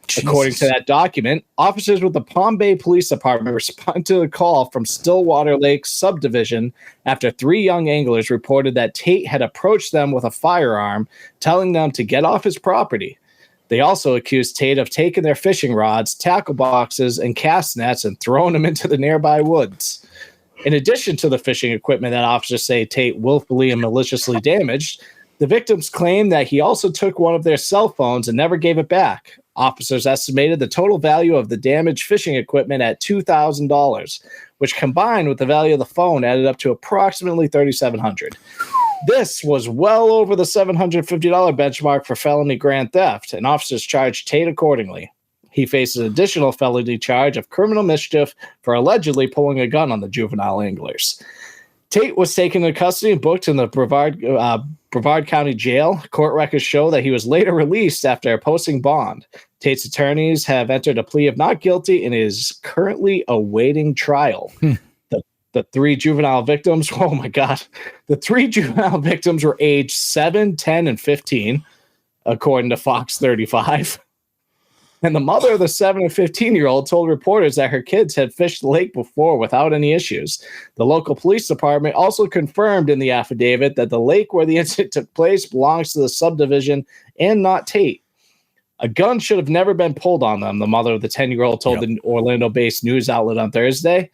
Jesus. According to that document, officers with the Palm Bay Police Department responded to a call from Stillwater Lake Subdivision after 3 young anglers reported that Tate had approached them with a firearm, telling them to get off his property. They also accused Tate of taking their fishing rods, tackle boxes, and cast nets and throwing them into the nearby woods. In addition to the fishing equipment that officers say Tate willfully and maliciously damaged, the victims claim that he also took one of their cell phones and never gave it back. Officers estimated the total value of the damaged fishing equipment at $2,000, which combined with the value of the phone added up to approximately $3,700. This was well over the $750 benchmark for felony grand theft, and officers charged Tate accordingly. He faces an additional felony charge of criminal mischief for allegedly pulling a gun on the juvenile anglers. Tate was taken into custody and booked in the Brevard County Jail. Court records show that he was later released after posting bond. Tate's attorneys have entered a plea of not guilty and is currently awaiting trial. The 3 juvenile victims, oh my God. The 3 juvenile victims were aged 7, 10, and 15, according to Fox 35. And the mother of the 7 and 15-year-old told reporters that her kids had fished the lake before without any issues. The local police department also confirmed in the affidavit that the lake where the incident took place belongs to the subdivision and not Tate. A gun should have never been pulled on them, the mother of the 10-year-old told the Orlando-based news outlet on Thursday.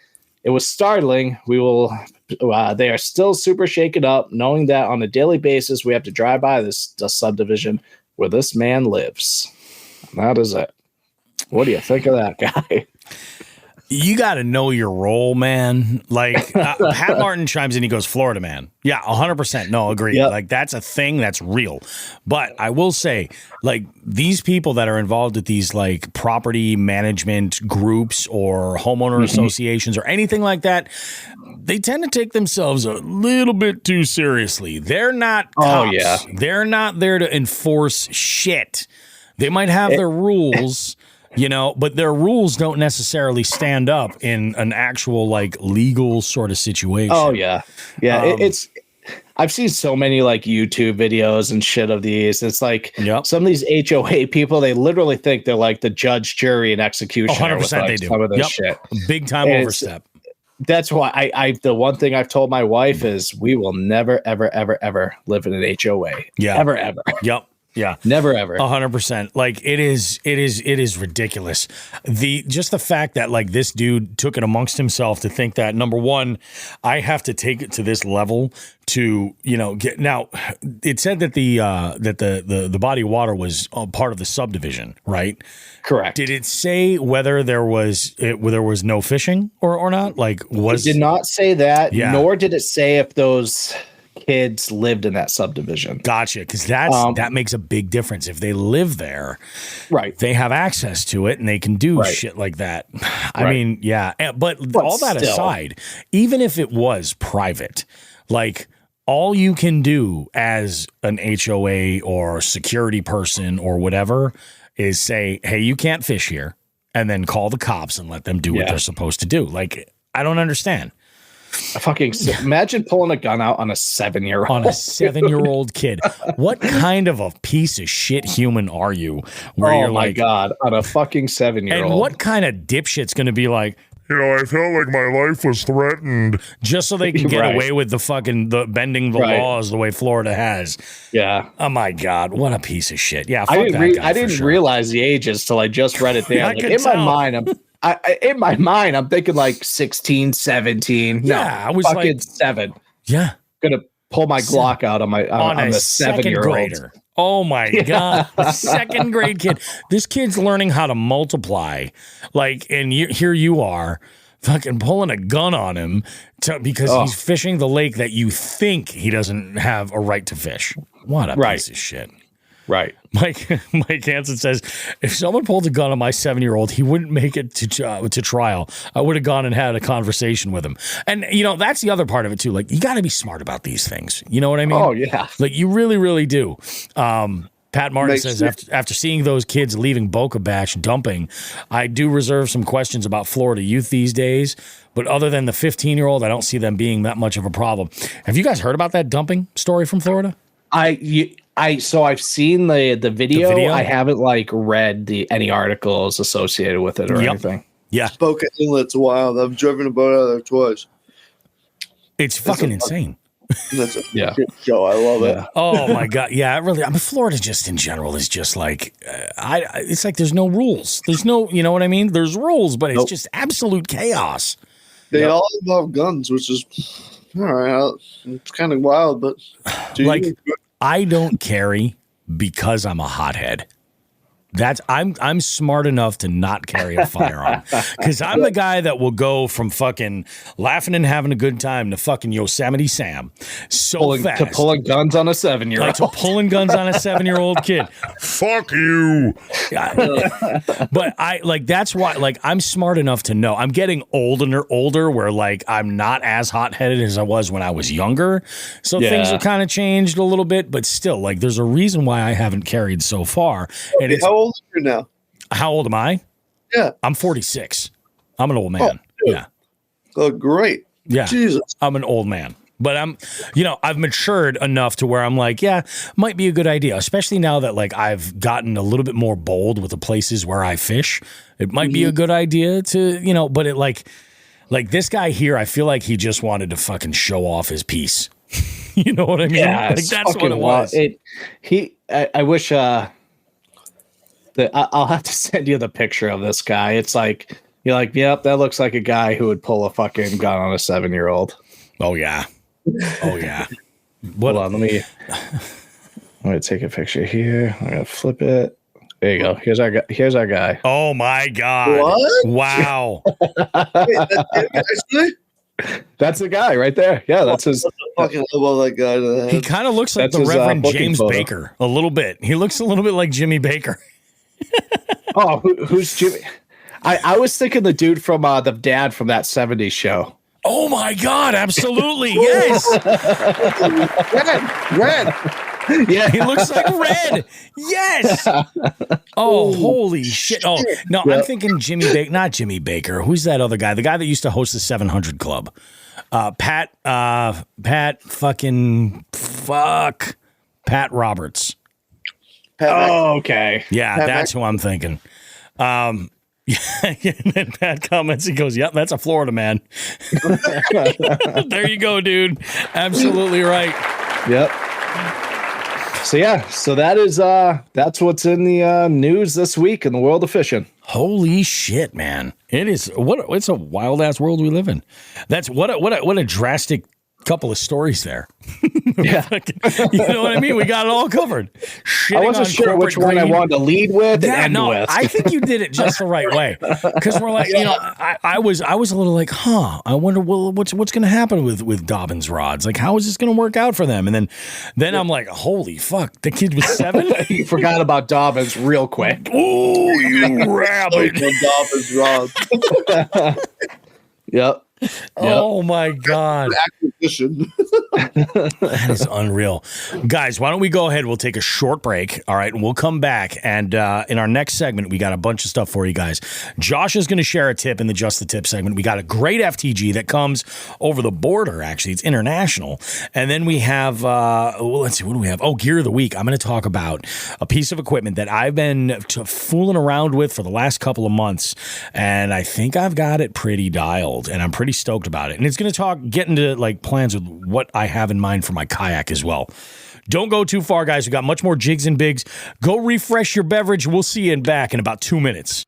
It was startling. They are still super shaken up, knowing that on a daily basis we have to drive by the subdivision where this man lives. And that is it. What do you think of that guy? You got to know your role, man. Like Pat Martin chimes in, he goes, Florida man. Yeah, 100%. No, agree. Yep. Like that's a thing that's real. But I will say, like these people that are involved with these like property management groups or homeowner associations or anything like that, they tend to take themselves a little bit too seriously. They're not cops. Oh, yeah. They're not there to enforce shit. They might have their rules. But their rules don't necessarily stand up in an actual like legal sort of situation. Oh yeah. Yeah. I've seen so many like YouTube videos and shit of these. It's like some of these HOA people, they literally think they're like the judge, jury, and executioner. 100% like they do. Some of this shit. Big time overstep. That's why I the one thing I've told my wife is we will never, ever, ever, ever live in an HOA. Yeah. Ever, ever. Yep. Yeah. Never ever. 100%. Like it is ridiculous. Just the fact that like this dude took it amongst himself to think that, number one, I have to take it to this level to, get. Now it said that the body of water was part of the subdivision, right? Correct. Did it say whether there was no fishing or not? Like it did not say that, nor did it say if those kids lived in that subdivision. Gotcha, because that makes a big difference. If they live there, right, they have access to it and they can do shit like that. I mean, yeah. But all that aside, even if it was private, like all you can do as an HOA or security person or whatever is say, hey, you can't fish here, and then call the cops and let them do what they're supposed to do. Like, I don't understand. Imagine pulling a gun out on a 7-year-old. On a 7-year-old kid. What kind of a piece of shit human are you? Where you're my God, on a fucking 7-year-old. And what kind of dipshit's going to be like, I felt like my life was threatened. Just so they can get away with the bending the laws the way Florida has. Yeah. Oh my God, what a piece of shit. Yeah, fuck I didn't realize the ages till I just read it there. Like, in my mind, I'm thinking like 16, 17. Yeah, no, I was fucking like 7. Yeah. Gonna pull my Glock out on the 7-year-old. Oh my God. A second grade kid. This kid's learning how to multiply. Like, and here you are fucking pulling a gun on him because he's fishing the lake that you think he doesn't have a right to fish. What a piece of shit. Right. Mike Hansen says, if someone pulled a gun on my 7-year-old, he wouldn't make it to trial. I would have gone and had a conversation with him. And, that's the other part of it, too. Like, you got to be smart about these things. You know what I mean? Oh, yeah. Like, you really, really do. Pat Martin says, after seeing those kids leaving Boca Bash dumping, I do reserve some questions about Florida youth these days. But other than the 15-year-old, I don't see them being that much of a problem. Have you guys heard about that dumping story from Florida? So I've seen the video. I haven't read any articles associated with it or anything. Yeah. Boca Inlet's wild. I've driven a boat out there twice. It's fucking insane. That's a show. I love it. Oh my God. Yeah, really. I mean, Florida just in general is just like, it's like there's no rules. There's no, you know what I mean? There's rules, but it's just absolute chaos. They all involve guns, which is all right. It's kind of wild, but I don't carry because I'm a hothead. I'm smart enough to not carry a firearm because I'm the guy that will go from fucking laughing and having a good time to fucking Yosemite Sam fast. To pulling guns on a 7-year-old. To pulling guns on a 7-year-old kid. Fuck you. But that's why I'm smart enough to know. I'm getting older where I'm not as hot-headed as I was when I was younger. So things have kind of changed a little bit, but still there's a reason why I haven't carried so far. And how old are you now? How old am I? Yeah. I'm 46. I'm an old man. Yeah. Oh, great. Yeah. Jesus. I'm an old man. But I've matured enough to where I'm might be a good idea, especially now that I've gotten a little bit more bold with the places where I fish. It might be a good idea to, but it this guy here, I feel like he just wanted to fucking show off his piece. You know what I mean? Yeah, that's what it was. I wish, I'll have to send you the picture of this guy. It's yep, that looks like a guy who would pull a fucking gun on a 7-year-old. Oh yeah. Hold on, let me take a picture here. I'm gonna flip it. There you go. Here's our guy. Oh my God. What? Wow. Wait, that's the guy right there. Yeah, that's his. Fucking elbow that guy to the head. He kind of looks like the Reverend James Baker a little bit. He looks a little bit like Jimmy Baker. Oh, who's Jimmy? I was thinking the dude from the dad from that 70s show. Oh my God, absolutely. Yes. Red. Yeah, he looks like Red. Yes. Oh, holy shit. Oh, no, I'm thinking Jimmy Baker, not Jimmy Baker. Who's that other guy? The guy that used to host the 700 Club. Pat Roberts. Okay. Yeah, that's who I'm thinking. And then Pat comments, he goes, yep, that's a Florida man. There you go, dude. Absolutely right. Yep. So that's what's in the news this week in the world of fishing. Holy shit, man. It's a wild ass world we live in. That's what a drastic couple of stories there. Yeah. You know what I mean? We got it all covered. I wasn't sure which one I wanted to lead with and end with. I think you did it just the right way. Because we're I was a little I wonder what's going to happen with Dobbins rods. How is this going to work out for them? And then I'm like, holy fuck, the kid was 7? You forgot about Dobbins real quick. Oh, you rabbit. Dobbins rods. Yep. Oh my God. Acquisition. That is unreal. Guys, why don't we go ahead? We'll take a short break. All right. And we'll come back. And in our next segment, we got a bunch of stuff for you guys. Josh is going to share a tip in the Just the Tip segment. We got a great FTG that comes over the border, actually. It's international. And then we have, let's see, what do we have? Oh, Gear of the Week. I'm going to talk about a piece of equipment that I've been fooling around with for the last couple of months. And I think I've got it pretty dialed. And I'm pretty stoked about it. And it's going to get into plans with what I have in mind for my kayak as well. Don't go too far, guys. We got much more Jigs and Bigs. Go refresh your beverage. We'll see you back in about 2 minutes.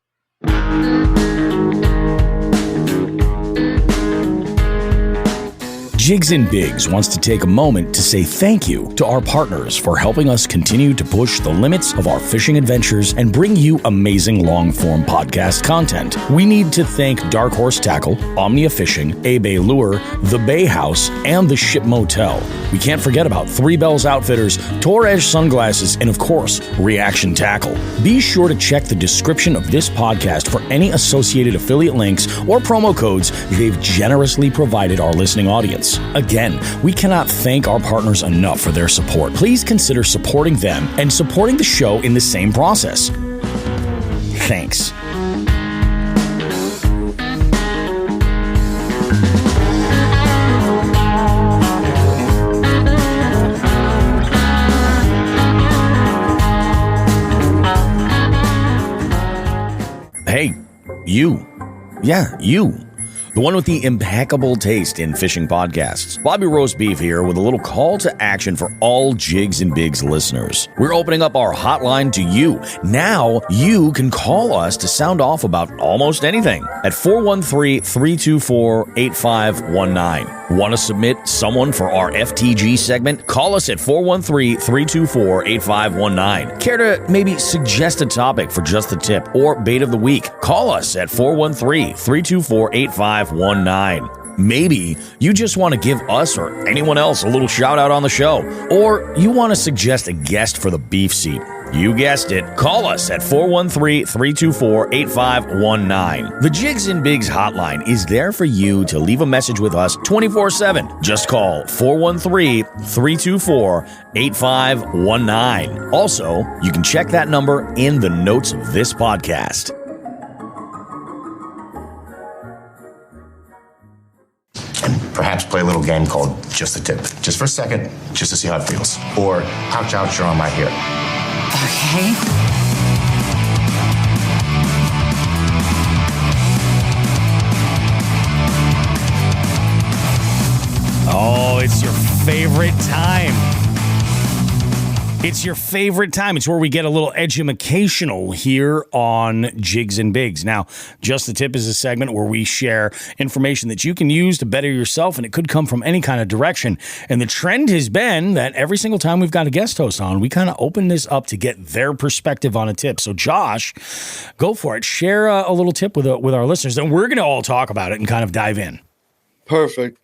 Jigs and Bigs wants to take a moment to say thank you to our partners for helping us continue to push the limits of our fishing adventures and bring you amazing long-form podcast content. We need to thank Dark Horse Tackle, Omnia Fishing, A-Bay Lure, The Bay House, and The Ship Motel. We can't forget about Three Bells Outfitters, Torres Sunglasses, and of course, Reaction Tackle. Be sure to check the description of this podcast for any associated affiliate links or promo codes they've generously provided our listening audience. Again, we cannot thank our partners enough for their support. Please consider supporting them and supporting the show in the same process. Thanks. Hey, you. Yeah, you. The one with the impeccable taste in fishing podcasts. Bobby Roast Beef here with a little call to action for all Jigs and Bigs listeners. We're opening up our hotline to you. Now you can call us to sound off about almost anything at 413-324-8519. Want to submit someone for our FTG segment? Call us at 413-324-8519. Care to maybe suggest a topic for Just the Tip or Bait of the Week? Call us at 413-324-8519. Maybe you just want to give us or anyone else a little shout out on the show, or you want to suggest a guest for the beef seat. You guessed it. Call us at 413-324-8519. The Jigs and Bigs hotline is there for you to leave a message with us 24/7. Just call 413-324-8519. Also, you can check that number in the notes of this podcast. And perhaps play a little game called Just the Tip. Just for a second, just to see how it feels. Or, ouch, ouch, you're on my hair. Okay. Oh, it's your favorite time. It's your favorite time. It's where we get a little educational here on Jigs and Bigs. Now, Just the Tip is a segment where we share information that you can use to better yourself, and it could come from any kind of direction. And the trend has been that every single time we've got a guest host on, we kind of open this up to get their perspective on a tip. So, Josh, go for it. Share a little tip with our listeners, and we're going to all talk about it and kind of dive in. Perfect.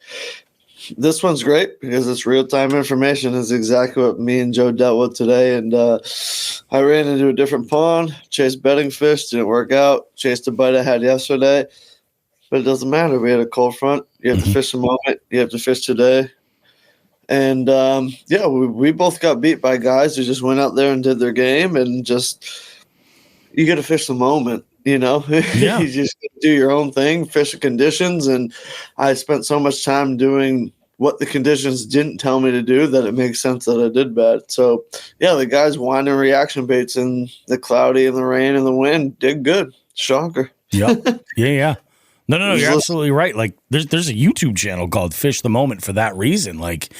This one's great because it's real-time information. Is exactly what me and Joe dealt with today. And I ran into a different pond, chased bedding fish, didn't work out, chased a bite I had yesterday. But it doesn't matter. We had a cold front. You have to fish the moment. You have to fish today. And, we both got beat by guys who just went out there and did their game. And just you got to fish the moment. You know, Yeah. You just do your own thing, fish the conditions. And I spent so much time doing what the conditions didn't tell me to do that it makes sense that I did bad. So, yeah, the guys winding reaction baits in the cloudy and the rain and the wind did good. Shocker. Yep. Yeah. No, you're absolutely right. Like, there's a YouTube channel called Fish the Moment for that reason. Like,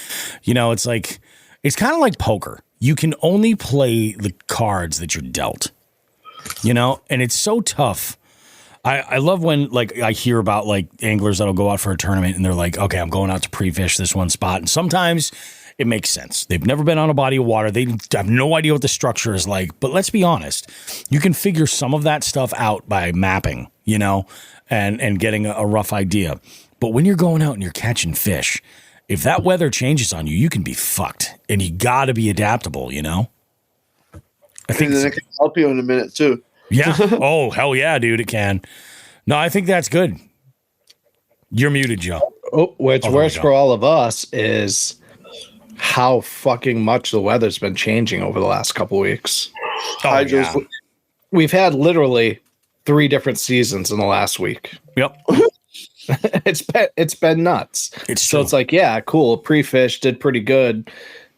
you know, it's kind of like poker. You can only play the cards that you're dealt. You know, and it's so tough. I love when, like, I hear about, like, anglers that'll go out for a tournament and they're like, okay, I'm going out to pre-fish this one spot. And sometimes it makes sense. They've never been on a body of water. They have no idea what the structure is like. But let's be honest. You can figure some of that stuff out by mapping, you know, and getting a rough idea. But when you're going out and you're catching fish, if that weather changes on you, you can be fucked. And you got to be adaptable, you know? I think And then it can help you in a minute, too. Yeah. Oh, hell yeah, dude, it can. No, I think that's good. You're muted, Joe. Oh, what's Oh, worse there we go. for all of us is how fucking much the weather's been changing over the last couple weeks. Oh, yeah. We've had literally 3 different seasons in the last week. Yep. It's been nuts. It's So true. it's like, yeah, cool. Pre-fish did pretty good,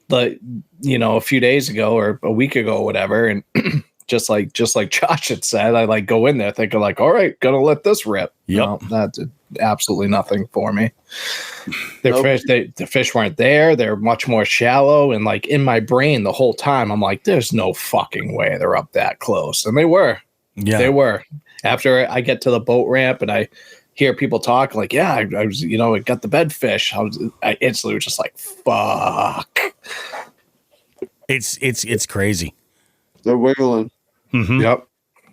but you know, a few days ago or a week ago, or whatever, and just like Josh had said, I like go in there thinking like, all right, gonna let this rip. Yep. No, that did absolutely nothing for me. The Nope. fish weren't there. They're much more shallow, and like in my brain the whole time, I'm like, there's no fucking way they're up that close, and they were. Yeah. They were. After I get to the boat ramp and I hear people talk like, yeah, I was, I got the bedfish. I instantly was just like, fuck. It's crazy. They're wiggling. Mm-hmm.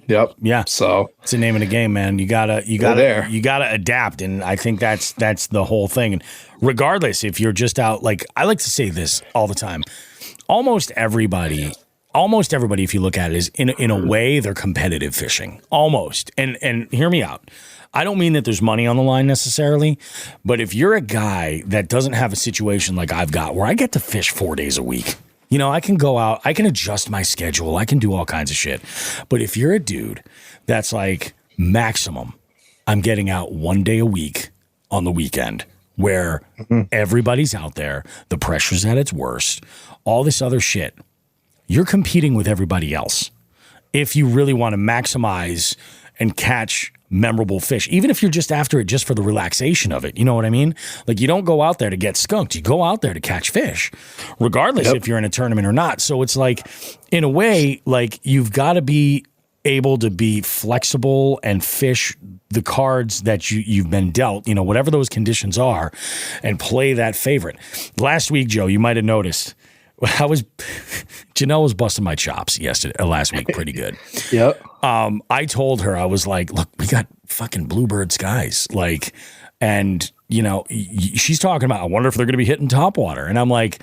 Yep. Yeah. So it's the name of the game, man. You gotta adapt. And I think that's the whole thing. And regardless, if you're just out, like I like to say this all the time, almost everybody, if you look at it, is in a way they're competitive fishing. Almost. And hear me out. I don't mean that there's money on the line necessarily, but if you're a guy that doesn't have a situation like I've got where I get to fish 4 days a week, I can go out, I can adjust my schedule, I can do all kinds of shit. But if you're a dude that's like maximum, I'm getting out 1 day a week on the weekend where everybody's out there, the pressure's at its worst, all this other shit, you're competing with everybody else. If you really want to maximize and catch memorable fish, even if you're just after it just for the relaxation of it, you know what I mean? Like you don't go out there to get skunked, you go out there to catch fish, regardless if you're in a tournament or not. So it's like, in a way, like you've got to be able to be flexible and fish the cards that you've been dealt, whatever those conditions are, and play that favorite. Last week, Joe, you might have noticed, Janelle was busting my chops last week pretty good. Yep. I told her, I was like, look, we got fucking bluebird skies. Like, and she's talking about, I wonder if they're going to be hitting topwater. And I'm like,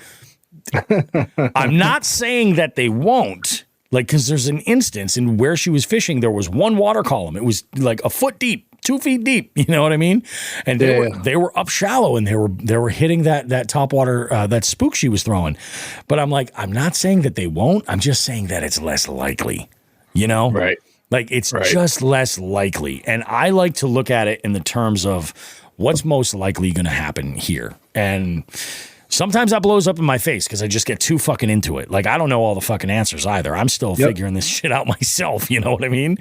I'm not saying that they won't, like, cause there's an instance in where she was fishing. There was one water column. It was like a foot deep, 2 feet deep. You know what I mean? And they were up shallow and they were hitting that topwater, that spook she was throwing. But I'm like, I'm not saying that they won't. I'm just saying that it's less likely, Right. Like it's just less likely. And I like to look at it in the terms of what's most likely going to happen here. And sometimes that blows up in my face because I just get too fucking into it. Like, I don't know all the fucking answers either. I'm still figuring this shit out myself. You know what I mean?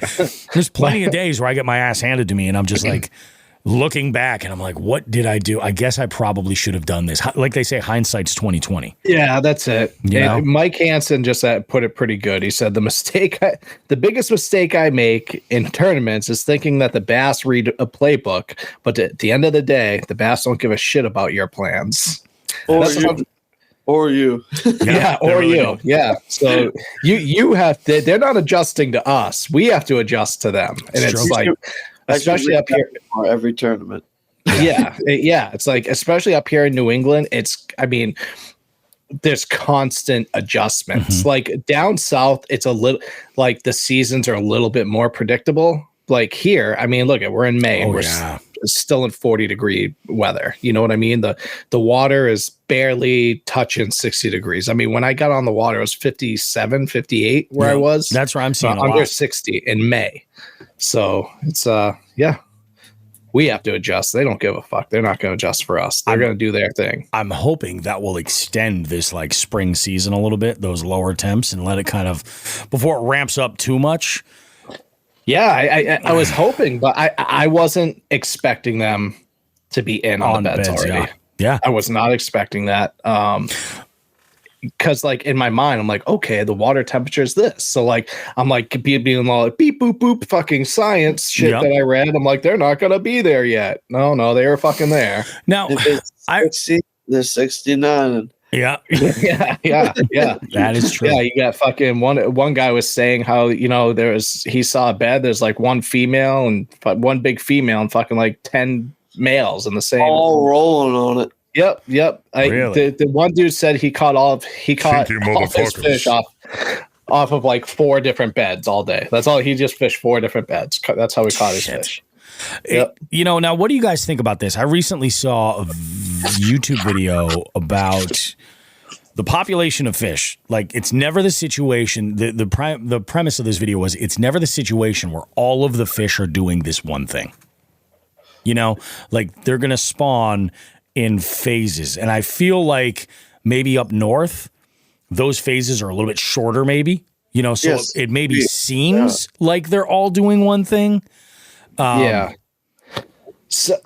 There's plenty of days where I get my ass handed to me and I'm just like looking back and I'm like, what did I do? I guess I probably should have done this. Like they say, hindsight's 20/20. Yeah, that's it. Mike Hansen just put it pretty good. He said the biggest mistake I make in tournaments is thinking that the bass read a playbook, but at the end of the day, the bass don't give a shit about your plans. Or you. Yeah, or you. Yeah. So you have to, they're not adjusting to us. We have to adjust to them. And it's like, especially up here, every tournament. Yeah. It's like, especially up here in New England, there's constant adjustments. Mm-hmm. Like down south, it's a little like the seasons are a little bit more predictable. Like here, I mean, look, we're in May. We're still in 40-degree weather. You know what I mean? The water is barely touching 60 degrees. I mean, when I got on the water, it was 57, 58 where I was. That's where I'm seeing under 60 in May. So it's we have to adjust. They don't give a fuck. They're not going to adjust for us. They're going to do their thing. I'm hoping that will extend this like spring season a little bit, those lower temps, and let it kind of, before it ramps up too much. Yeah, I was hoping, but I wasn't expecting them to be in on the beds already. Yeah. I was not expecting that. Because like in my mind, I'm like, okay, the water temperature is this. So like, I'm like being all like beep, boop, boop, fucking science shit that I read. I'm like, they're not going to be there yet. No, they were fucking there. Now, they're 69. Yeah. That is true. Yeah, you got fucking one guy was saying how, he saw a bed, there's like one female and one big female and fucking like 10 males in the same. All rolling on it. Yep. Really? The one dude said he caught all his fish off of like 4 different beds all day. That's all. He just fished 4 different beds. That's how he caught his fish. Yep. Now what do you guys think about this? I recently saw a YouTube video about the population of fish. Like, it's never the situation. The premise of this video was it's never the situation where all of the fish are doing this one thing. Like they're going to spawn in phases. And I feel like maybe up north, those phases are a little bit shorter, maybe, so it maybe seems like they're all doing one thing. So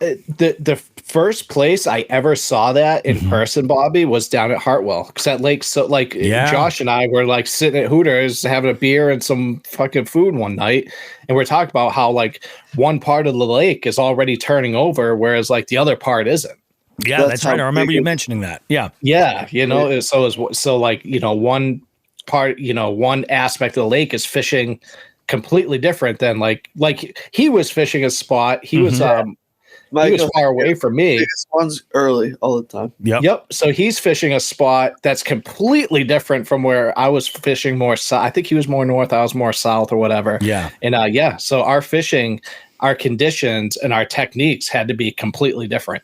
the first place I ever saw that in person, Bobby, was down at Hartwell. Because that lake, so like Josh and I were like sitting at Hooters having a beer and some fucking food one night, and we're talking about how like one part of the lake is already turning over, whereas like the other part isn't. Yeah, that's right. I remember you mentioning that. Yeah. Yeah, you know, so like, you know, one part, you know, one aspect of the lake is fishing completely different than like he was fishing a spot. He was he was far away from me. Biggest one's early all the time. Yep. So he's fishing a spot that's completely different from where I was fishing more south. I think he was more north, I was more south or whatever. Yeah. And so our fishing, our conditions and our techniques had to be completely different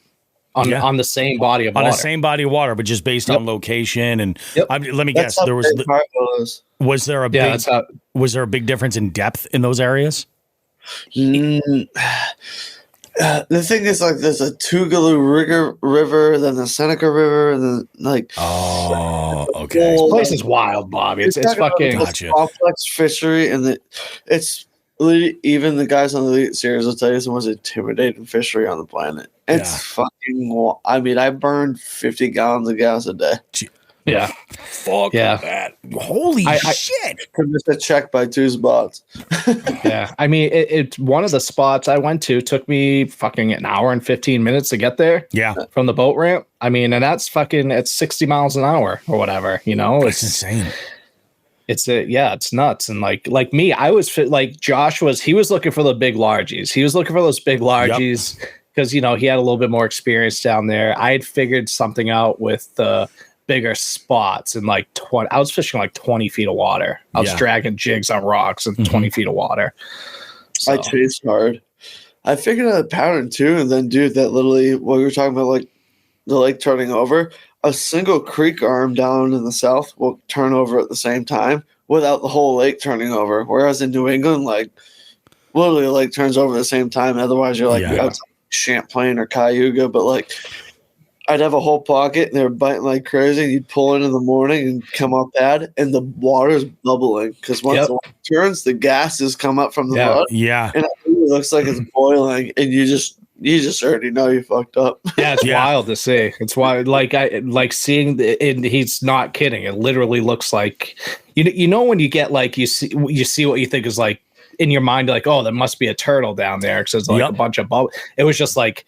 on the same body of water. On the same body of water, but just based on location. And let me guess, there was there a big difference in depth in those areas? The thing is, like, there's a Tougaloo River, then the Seneca River, and then like. Oh, okay. This place is wild, Bobby. It's fucking complex fishery, and it's even the guys on the Elite Series will tell you it's the most intimidating fishery on the planet. It's fucking. I mean, I burned 50 gallons of gas a day. Yeah. Fuck that. Holy shit. Could miss a check by 2 spots. Yeah. I mean, it's one of the spots I went to took me fucking an hour and 15 minutes to get there. Yeah. From the boat ramp. I mean, and that's fucking, it's 60 miles an hour or whatever, you know? It's insane. It's nuts. And like me, I was like Josh he was looking for the big largies. He was looking for those big largies because, you know, he had a little bit more experience down there. I had figured something out with the bigger spots and like 20. I was fishing like 20 feet of water. I was dragging jigs on rocks and 20 feet of water. So. I chased hard. I figured out a pattern too, and then dude, that literally what we were talking about, like the lake turning over. A single creek arm down in the south will turn over at the same time without the whole lake turning over. Whereas in New England, like literally the lake turns over at the same time. Otherwise, you're like outside Champlain or Cayuga, but like. I'd have a whole pocket and they were biting like crazy. And you'd pull in the morning and come up bad, and the water's bubbling because once the water turns, the gases come up from the mud. Yeah, and it looks like it's boiling, and you just already know you fucked up. Yeah, it's wild to see. It's wild. Like I like seeing and he's not kidding. It literally looks like you know when you get like you see what you think is like in your mind, like, oh, there must be a turtle down there because there's like a bunch of bubble. It was just like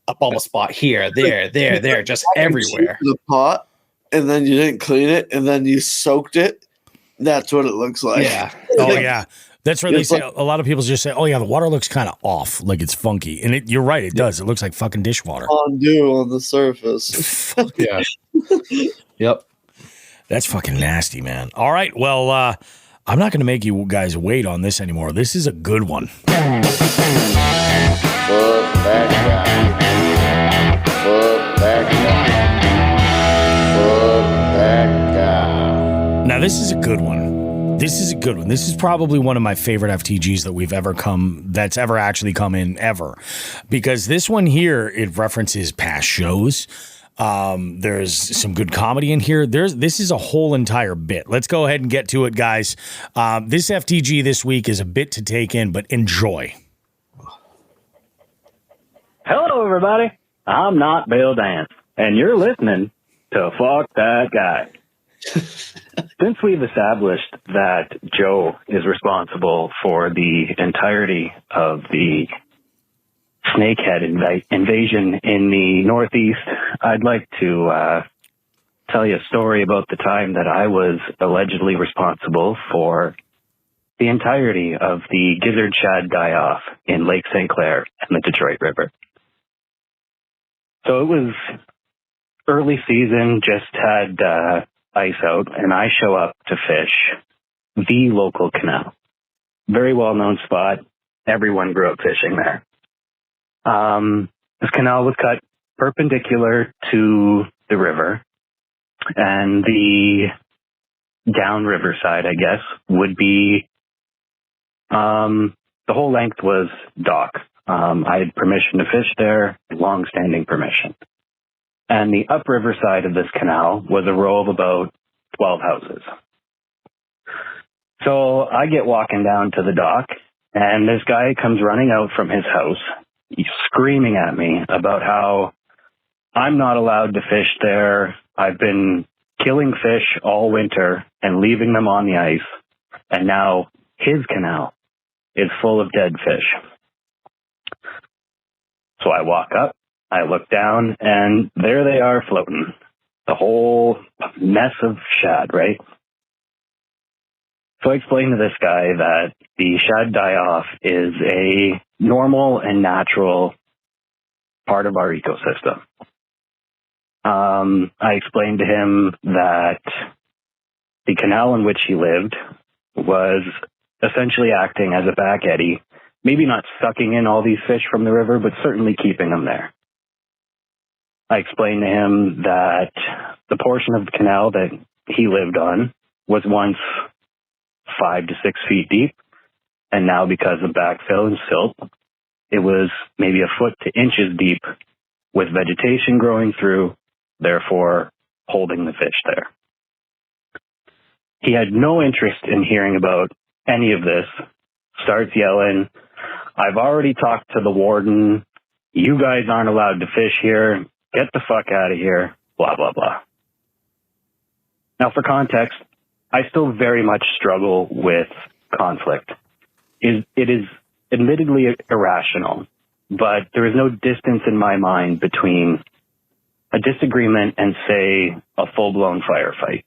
a bubble spot here, there, just everywhere. The pot, and then you didn't clean it, and then you soaked it. That's what it looks like. Yeah. Oh yeah. That's right. They say a lot of people just say, "Oh yeah, the water looks kind of off, like it's funky," and you're right. It does. It looks like fucking dishwater. Fondue on the surface. Yeah. Yep. That's fucking nasty, man. All right. Well, I'm not going to make you guys wait on this anymore. This is a good one. Fuck that guy. Fuck that guy. Fuck that guy. Now, this is a good one. This is probably one of my favorite FTGs that's ever actually come in ever. Because this one here, it references past shows. There's some good comedy in here. This is a whole entire bit. Let's go ahead and get to it, guys. This FTG this week is a bit to take in, but enjoy. Hello, everybody. I'm not Bill Dance, and you're listening to Fuck That Guy. Since we've established that Joe is responsible for the entirety of the snakehead invasion in the Northeast, I'd like to tell you a story about the time that I was allegedly responsible for the entirety of the gizzard shad die-off in Lake St. Clair and the Detroit River. So it was early season, just had ice out, and I show up to fish the local canal. Very well-known spot. Everyone grew up fishing there. This canal was cut perpendicular to the river, and the downriver side, I guess, would be the whole length was dock. I had permission to fish there, long-standing permission. And the upriver side of this canal was a row of about 12 houses. So I get walking down to the dock, and this guy comes running out from his house, screaming at me about how I'm not allowed to fish there. I've been killing fish all winter and leaving them on the ice, and now his canal is full of dead fish. So I walk up, I look down, and there they are floating. The whole mess of shad, right? So I explained to this guy that the shad die-off is a normal and natural part of our ecosystem. I explained to him that the canal in which he lived was essentially acting as a back eddy, maybe not sucking in all these fish from the river, but certainly keeping them there. I explained to him that the portion of the canal that he lived on was once 5 to 6 feet deep, and now because of backfill and silt, it was maybe a foot to inches deep with vegetation growing through, therefore holding the fish there. He had no interest in hearing about any of this, starts yelling, "I've already talked to the warden. You guys aren't allowed to fish here. Get the fuck out of here," blah, blah, blah. Now, for context, I still very much struggle with conflict. It is admittedly irrational, but there is no distance in my mind between a disagreement and, say, a full-blown firefight.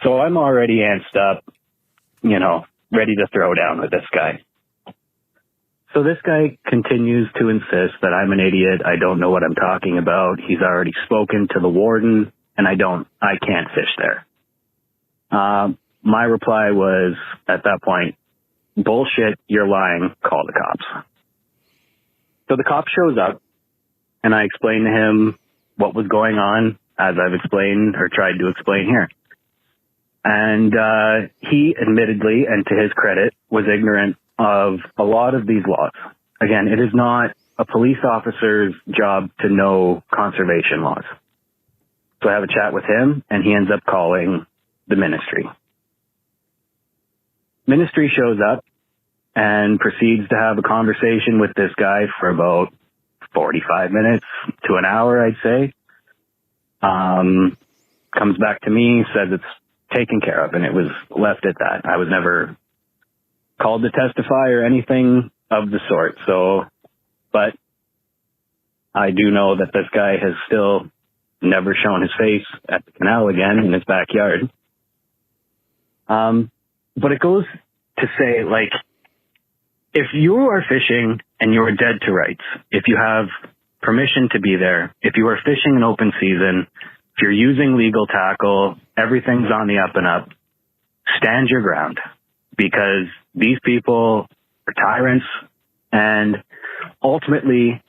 So I'm already antsed up, ready to throw down with this guy. So this guy continues to insist that I'm an idiot. I don't know what I'm talking about. He's already spoken to the warden, and I can't fish there. My reply was, at that point, bullshit, you're lying, call the cops. So the cop shows up, and I explained to him what was going on, as I've explained or tried to explain here. And he admittedly, and to his credit, was ignorant of a lot of these laws. Again, it is not a police officer's job to know conservation laws. So I have a chat with him, and he ends up calling the ministry. Ministry shows up and proceeds to have a conversation with this guy for about 45 minutes to an hour, I'd say. Comes back to me, says it's taken care of, and it was left at that. I was never called to testify or anything of the sort. So, but I do know that this guy has still never shown his face at the canal again in his backyard. But it goes to say, if you are fishing and you are dead to rights, if you have permission to be there, if you are fishing in open season, if you're using legal tackle, everything's on the up and up, stand your ground, because these people are tyrants, and ultimately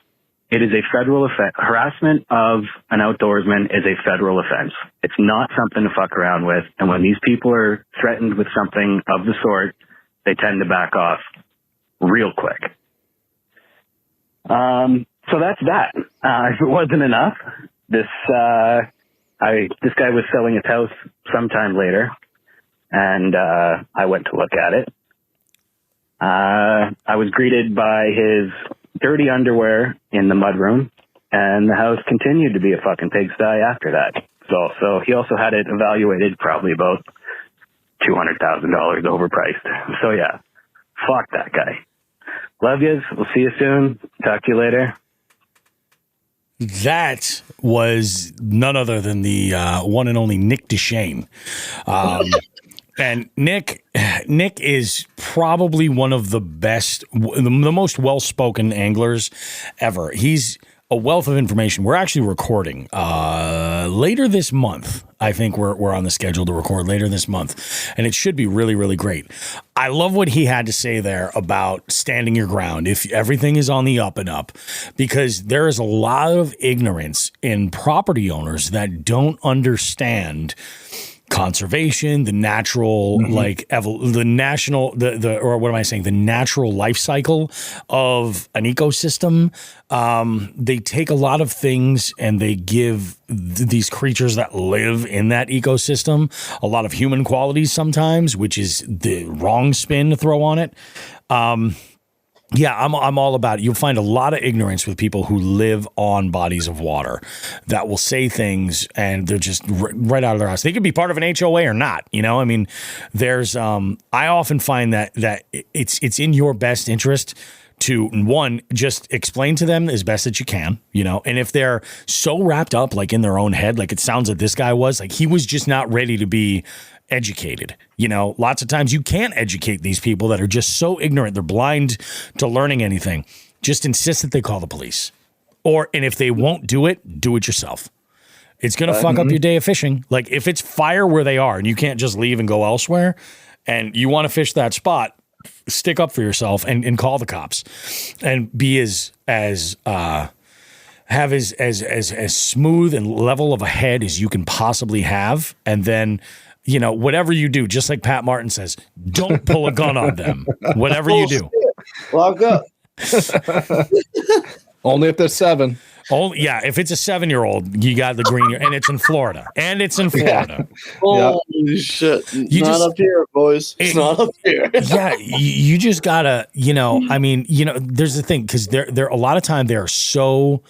it is a federal offense. Harassment of an outdoorsman is a federal offense. It's not something to fuck around with. And when these people are threatened with something of the sort, they tend to back off real quick. So that's that. If it wasn't enough, this guy was selling his house sometime later, and I went to look at it. I was greeted by his dirty underwear in the mudroom, and the house continued to be a fucking pigsty after that. So he also had it evaluated probably about $200,000 overpriced. So yeah, fuck that guy. Love yous. We'll see you soon. Talk to you later. That was none other than the one and only Nick DeShane. And Nick is probably one of the best, the most well-spoken anglers ever. He's a wealth of information. We're actually recording later this month. I think we're on the schedule to record later this month, and it should be really, really great. I love what he had to say there about standing your ground if everything is on the up and up, because there is a lot of ignorance in property owners that don't understand conservation, the natural, the natural life cycle of an ecosystem. They take a lot of things and they give these creatures that live in that ecosystem a lot of human qualities sometimes, which is the wrong spin to throw on it. Yeah, I'm all about it. You'll find a lot of ignorance with people who live on bodies of water that will say things and they're just right out of their house. They could be part of an HOA or not. You know, I mean, there's I often find that it's in your best interest to, one, just explain to them as best that you can, you know, and if they're so wrapped up like in their own head, like it sounds like this guy was, like he was just not ready to be educated. You know, lots of times you can't educate these people that are just so ignorant. They're blind to learning anything. Just insist that they call the police. And if they won't do it yourself. It's going to fuck up your day of fishing. Like if it's fire where they are and you can't just leave and go elsewhere and you want to fish that spot, stick up for yourself and call the cops and be as smooth and level of a head as you can possibly have. And then, you know, whatever you do, just like Pat Martin says, don't pull a gun on them. Whatever you do. Lock up. Only if they're 7. Oh, yeah. If it's a 7-year-old, you got the green, and it's in Florida. Holy shit. Not up here, boys. It's not up here. Yeah. You just gotta, you know, I mean, you know, there's the thing, because they're a lot of time they're so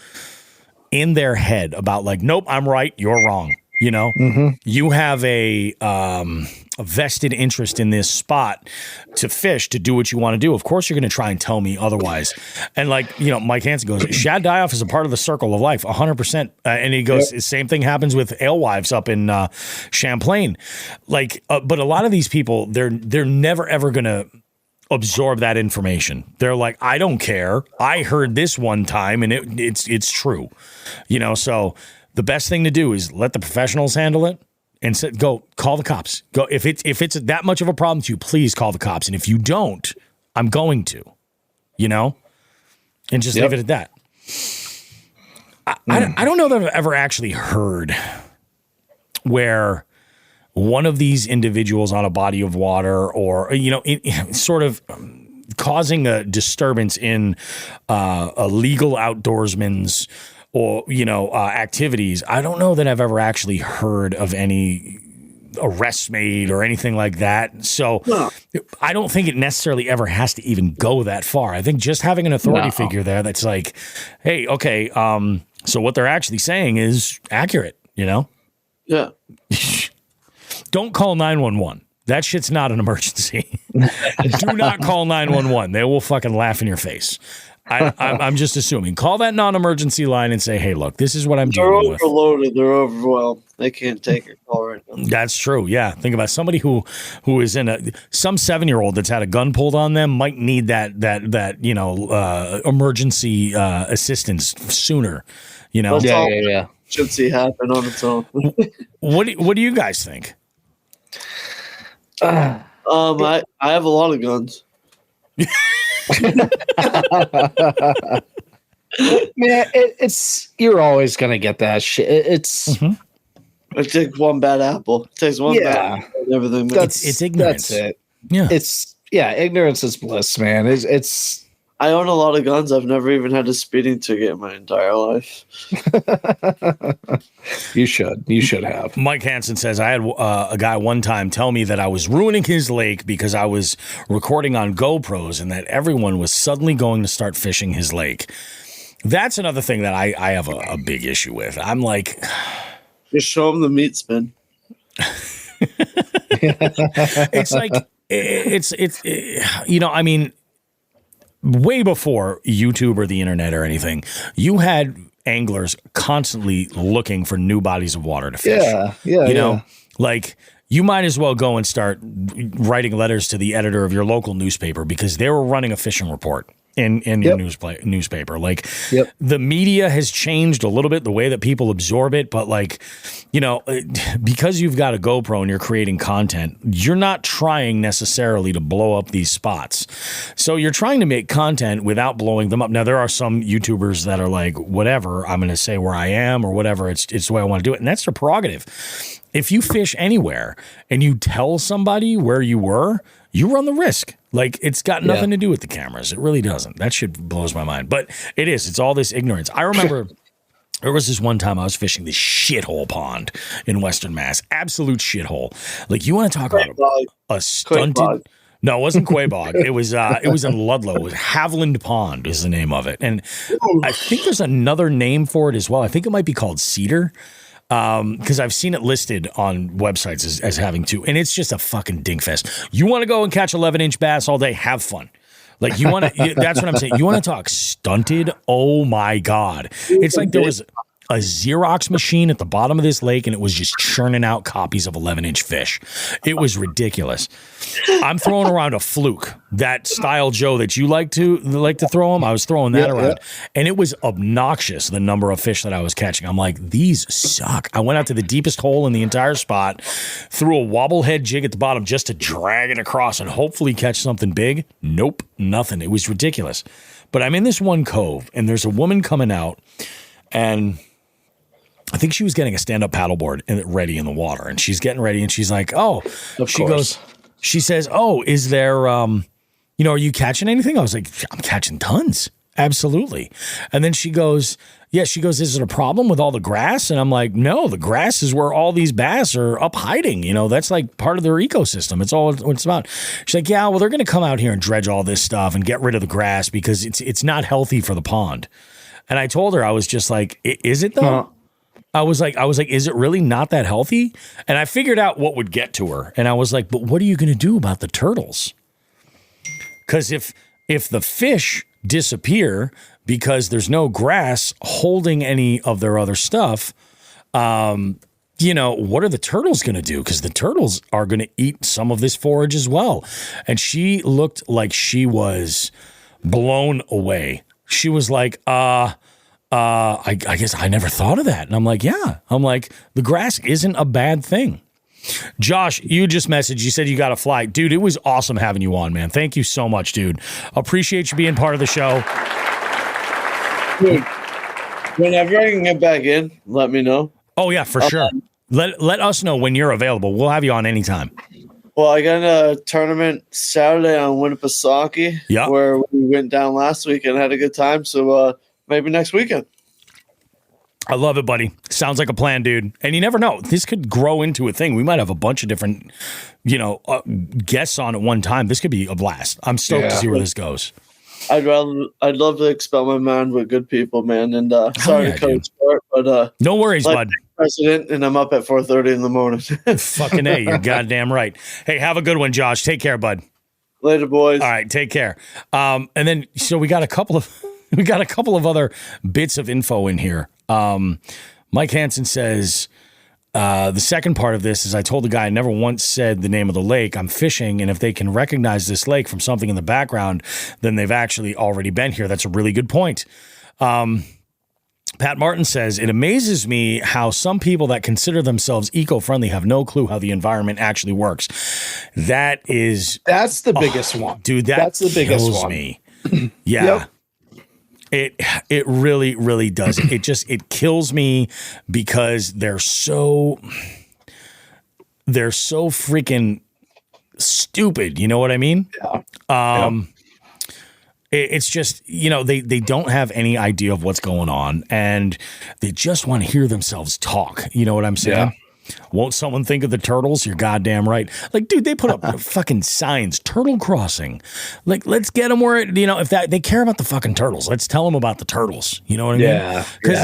in their head about like, nope, I'm right, you're wrong. You know, you have a vested interest in this spot to fish, to do what you want to do. Of course, you're going to try and tell me otherwise. And like, you know, Mike Hansen goes, shad die-off is a part of the circle of life, 100%. And he goes, the same thing happens with alewives up in Champlain. Like, but a lot of these people, they're never, ever going to absorb that information. They're like, I don't care. I heard this one time and it's true. You know, so the best thing to do is let the professionals handle it and go call the cops. Go if it's that much of a problem to you, please call the cops. And if you don't, I'm going to, you know, and just leave it at that. I don't know that I've ever actually heard where one of these individuals on a body of water or, you know, sort of causing a disturbance in a legal outdoorsman's or, you know, activities. I don't know that I've ever actually heard of any arrests made or anything like that. So I don't think it necessarily ever has to even go that far. I think just having an authority figure there that's like, hey, okay, so what they're actually saying is accurate, you know? Yeah. Don't call 911. That shit's not an emergency. Do not call 911. They will fucking laugh in your face. I'm just assuming. Call that non-emergency line and say, hey, look, this is what I'm dealing with. They're overloaded. They're overwhelmed. They can't take a call right now. That's true. Yeah. Think about somebody who is in some 7-year-old that's had a gun pulled on them might need that you know, emergency assistance sooner, you know? Yeah. Should see happen on its own. What do you guys think? I have a lot of guns. Man, it's you're always gonna get that shit. It's it takes one bad apple. It takes one bad apple and everything. It's ignorance. That's it. Yeah. Ignorance is bliss, man. It's I own a lot of guns. I've never even had a speeding ticket in my entire life. You should have. Mike Hansen says, I had a guy one time tell me that I was ruining his lake because I was recording on GoPros and that everyone was suddenly going to start fishing his lake. That's another thing that I have a big issue with. I'm like, just show them the meat spin. It's like, it's you know, I mean, way before YouTube or the internet or anything, you had anglers constantly looking for new bodies of water to fish. You know, like you might as well go and start writing letters to the editor of your local newspaper because they were running a fishing report in your newspaper. Like the media has changed a little bit, the way that people absorb it. But like, you know, because you've got a GoPro and you're creating content, you're not trying necessarily to blow up these spots. So you're trying to make content without blowing them up. Now, there are some YouTubers that are like, whatever, I'm going to say where I am or whatever. It's the way I want to do it. And that's their prerogative. If you fish anywhere and you tell somebody where you were, you run the risk. Like, it's got nothing to do with the cameras. It really doesn't. That shit blows my mind. But it is. It's all this ignorance. I remember there was this one time I was fishing this shithole pond in Western Mass. Absolute shithole. Like, you want to talk about a stunted... No, it wasn't Quabog. It was in Ludlow. It was Haviland Pond is the name of it. And I think there's another name for it as well. I think it might be called Cedar. Because I've seen it listed on websites as having two, and it's just a fucking dingfest. You want to go and catch 11-inch bass all day? Have fun. Like you want to. That's what I'm saying. You want to talk stunted? Oh my god! It's like there was a Xerox machine at the bottom of this lake, and it was just churning out copies of 11-inch fish. It was ridiculous. I'm throwing around a fluke, that style, Joe, that you like to throw them. I was throwing that around, and it was obnoxious, the number of fish that I was catching. I'm like, these suck. I went out to the deepest hole in the entire spot, threw a wobblehead jig at the bottom just to drag it across and hopefully catch something big. Nope, nothing. It was ridiculous. But I'm in this one cove, and there's a woman coming out, and I think she was getting a stand-up paddleboard ready in the water, and she's getting ready, and she's like, she says, oh, is there, are you catching anything? I was like, I'm catching tons. Absolutely. And then she goes, is it a problem with all the grass? And I'm like, no, the grass is where all these bass are up hiding. That's like part of their ecosystem. It's all what it's about. She's like, yeah, well, they're going to come out here and dredge all this stuff and get rid of the grass because it's not healthy for the pond. And I told her, I was just like, is it though? I was like, is it really not that healthy? And I figured out what would get to her. And I was like, but what are you going to do about the turtles? Because if the fish disappear because there's no grass holding any of their other stuff, what are the turtles going to do? Because the turtles are going to eat some of this forage as well. And she looked like she was blown away. She was like, I guess I never thought of that. And I'm like, yeah. I'm like, the grass isn't a bad thing. Josh, you just messaged. You said you got a flight. Dude, it was awesome having you on, man. Thank you so much, dude. Appreciate you being part of the show. Dude, whenever I can get back in, let me know. Oh, yeah, for sure. Let us know when you're available. We'll have you on anytime. Well, I got a tournament Saturday on Winnipesaukee where we went down last week and had a good time. So, maybe next weekend. I love it, buddy. Sounds like a plan, dude. And you never know. This could grow into a thing. We might have a bunch of different, guests on at one time. This could be a blast. I'm stoked to see where this goes. I'd love to expel my mind with good people, man. And sorry to cut it short, but no worries, bud. President, and I'm up at 4:30 in the morning. Fucking A, you're goddamn right. Hey, have a good one, Josh. Take care, bud. Later, boys. All right, take care. And then, so we got a couple of other bits of info in here. Mike Hansen says, the second part of this is I told the guy I never once said the name of the lake. I'm fishing, and if they can recognize this lake from something in the background, then they've actually already been here. That's a really good point. Pat Martin says, it amazes me how some people that consider themselves eco-friendly have no clue how the environment actually works. That's the biggest one. Dude, that's the biggest one. Me. Yeah. Yep. It really, really does. It kills me because they're so freaking stupid. You know what I mean? Yeah. It's just, they don't have any idea of what's going on, and they just want to hear themselves talk. You know what I'm saying? Yeah. Won't someone think of the turtles? You're goddamn right. Like, dude, they put up fucking signs, turtle crossing. Like, let's get them where, if they care about the fucking turtles, let's tell them about the turtles. You know what I mean? Yeah. Because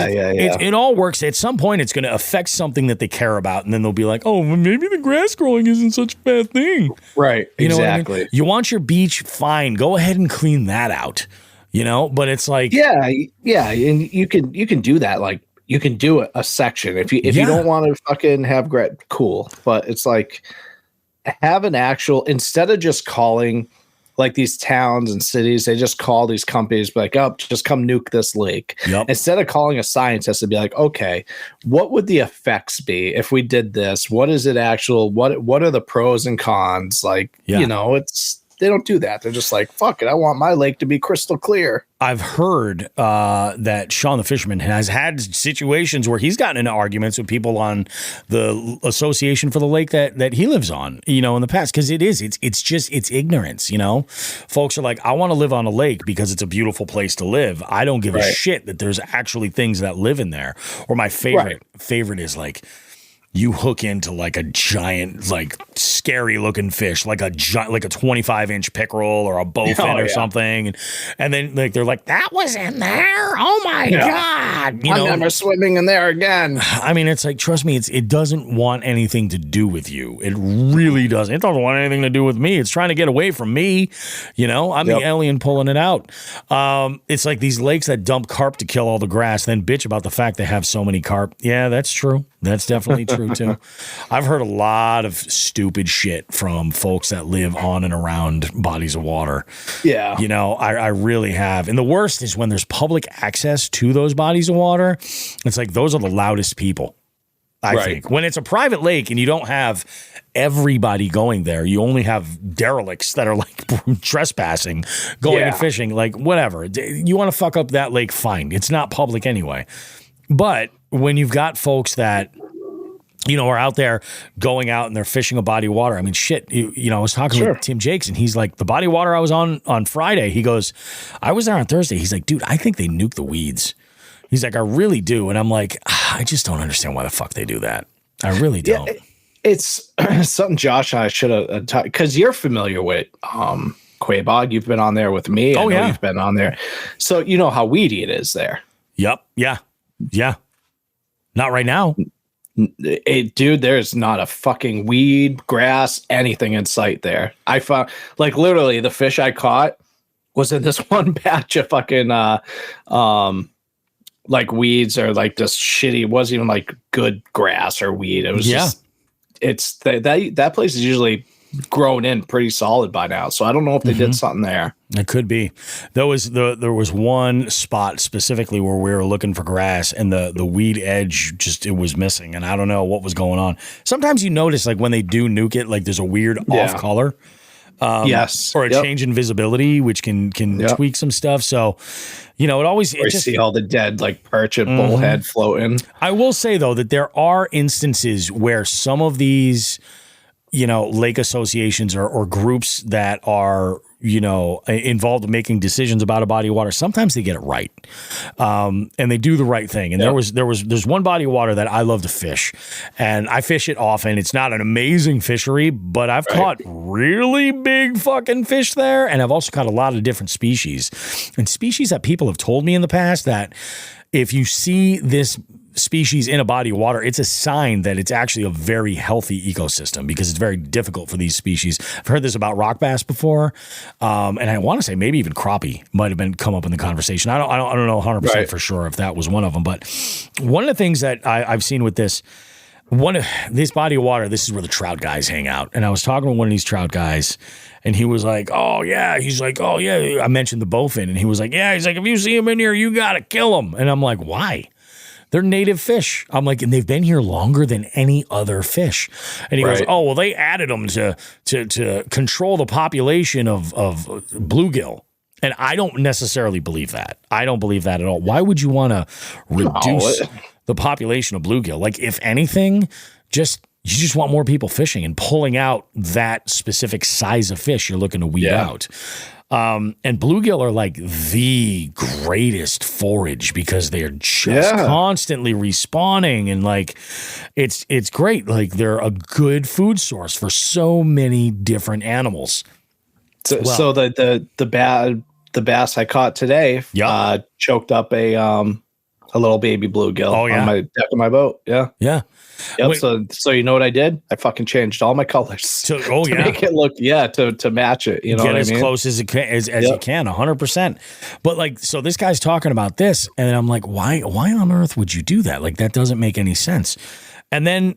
it all works. At some point, it's going to affect something that they care about, and then they'll be like, oh, well, maybe the grass growing isn't such a bad thing. Right. You know exactly. What I mean? You want your beach? Fine. Go ahead and clean that out. But it's like. Yeah. And you can do that. Like, you can do a section if you don't want to fucking have cool, but it's like have an actual, instead of just calling like these towns and cities, they just call these companies like, oh, just come nuke this lake. Yep. Instead of calling a scientist to be like, okay, what would the effects be if we did this? What is it actual? What are the pros and cons? Like, they don't do that. They're just like, fuck it, I want my lake to be crystal clear. I've heard that Sean the Fisherman has had situations where he's gotten into arguments with people on the association for the lake that he lives on, in the past. Because it's ignorance, Folks are like, I want to live on a lake because it's a beautiful place to live. I don't give a shit that there's actually things that live in there. Or my favorite is like, you hook into like a giant, like scary looking fish, like a 25-inch pickerel or a bowfin or something. And then like, they're like, that was in there. Oh my God. I'm never swimming in there again. I mean, it's like, trust me, it doesn't want anything to do with you. It really doesn't. It doesn't want anything to do with me. It's trying to get away from me. I'm the alien pulling it out. It's like these lakes that dump carp to kill all the grass, then bitch about the fact they have so many carp. Yeah, that's true. That's definitely true too. I've heard a lot of stupid shit from folks that live on and around bodies of water. Yeah. I really have. And the worst is when there's public access to those bodies of water. It's like those are the loudest people, I think. When it's a private lake and you don't have everybody going there, you only have derelicts that are like trespassing, going and fishing, like whatever. You want to fuck up that lake, fine. It's not public anyway. But when you've got folks that, are out there going out and they're fishing a body of water. I mean, shit, I was talking with Tim Jakes and he's like, the body of water I was on Friday, he goes, I was there on Thursday. He's like, dude, I think they nuke the weeds. He's like, I really do. And I'm like, I just don't understand why the fuck they do that. I really don't. Yeah, it's something Josh and I should have, because you're familiar with Quabog. You've been on there with me. I know you've been on there. So you know how weedy it is there. Yep. Yeah. Yeah. Not right now. Dude, there's not a fucking weed, grass, anything in sight there. I found, like, literally the fish I caught was in this one patch of fucking like weeds or like just shitty. It wasn't even like good grass or weed. It was just, it's that place is usually grown in pretty solid by now. So I don't know if they did something there. It could be. There was one spot specifically where we were looking for grass and the weed edge it was missing, and I don't know what was going on. Sometimes you notice like when they do nuke it, like there's a weird off color. Or a change in visibility, which can tweak some stuff. So, it always see all the dead like perch and bullhead floating. I will say though that there are instances where some of these lake associations or groups that are, involved in making decisions about a body of water, sometimes they get it right. And they do the right thing. And there's one body of water that I love to fish, and I fish it often. It's not an amazing fishery, but I've caught really big fucking fish there. And I've also caught a lot of different species, and species that people have told me in the past that if you see this species in a body of water, it's a sign that it's actually a very healthy ecosystem, because it's very difficult for these species. I've heard this about rock bass before, and I want to say maybe even crappie might have come up in the conversation. I don't know 100% for sure if that was one of them, but one of the things that I've seen with this body of water, this is where the trout guys hang out. And I was talking to one of these trout guys, and he was like, oh yeah. He's like, oh yeah. I mentioned the bowfin, and he was like, yeah. He's like, if you see him in here, you got to kill him. And I'm like, why? They're native fish. I'm like, and they've been here longer than any other fish. And he goes, oh, well, they added them to control the population of bluegill. And I don't necessarily believe that. I don't believe that at all. Why would you want to reduce the population of bluegill? Like, if anything, you just want more people fishing and pulling out that specific size of fish you're looking to weed out. And bluegill are like the greatest forage because they're just constantly respawning, and like it's great. Like they're a good food source for so many different animals. So the bass I caught today choked up a little baby bluegill on my deck of my boat. Yeah. Yep. Wait, so you know what I did? I fucking changed all my colors to make it look to match it. You know get what as I mean? Close as you can, 100%. But like, so this guy's talking about this, and I'm like, why on earth would you do that? Like, that doesn't make any sense. And then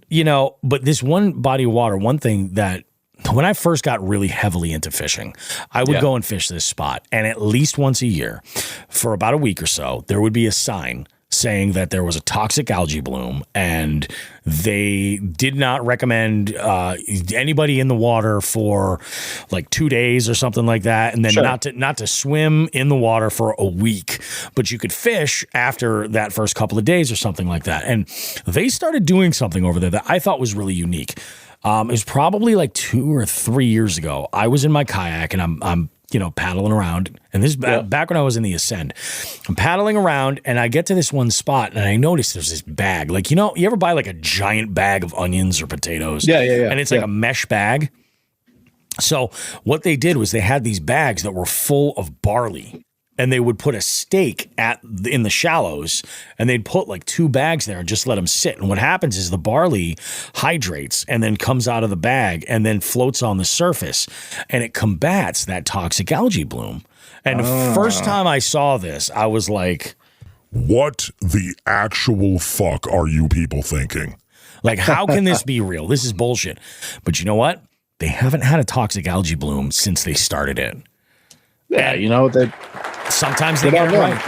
but this one body of water, one thing that when I first got really heavily into fishing, I would go and fish this spot, and at least once a year, for about a week or so, there would be a sign saying that there was a toxic algae bloom, and they did not recommend anybody in the water for like 2 days or something like that, and then not to swim in the water for a week, but you could fish after that first couple of days or something like that. And they started doing something over there that I thought was really unique. It was probably like 2 or 3 years ago. I was in my kayak and I'm paddling around, and this is back when I was in the Ascend. I'm paddling around and I get to this one spot and I notice there's this bag. Like, you ever buy like a giant bag of onions or potatoes? Yeah. And it's like a mesh bag. So what they did was they had these bags that were full of barley, and they would put a stake in the shallows, and they'd put like 2 bags there and just let them sit. And what happens is the barley hydrates and then comes out of the bag and then floats on the surface, and it combats that toxic algae bloom. And the first time I saw this, I was like, what the actual fuck are you people thinking? like, how can this be real? This is bullshit. But you know what? They haven't had a toxic algae bloom since they started it. Yeah, Sometimes they get it right.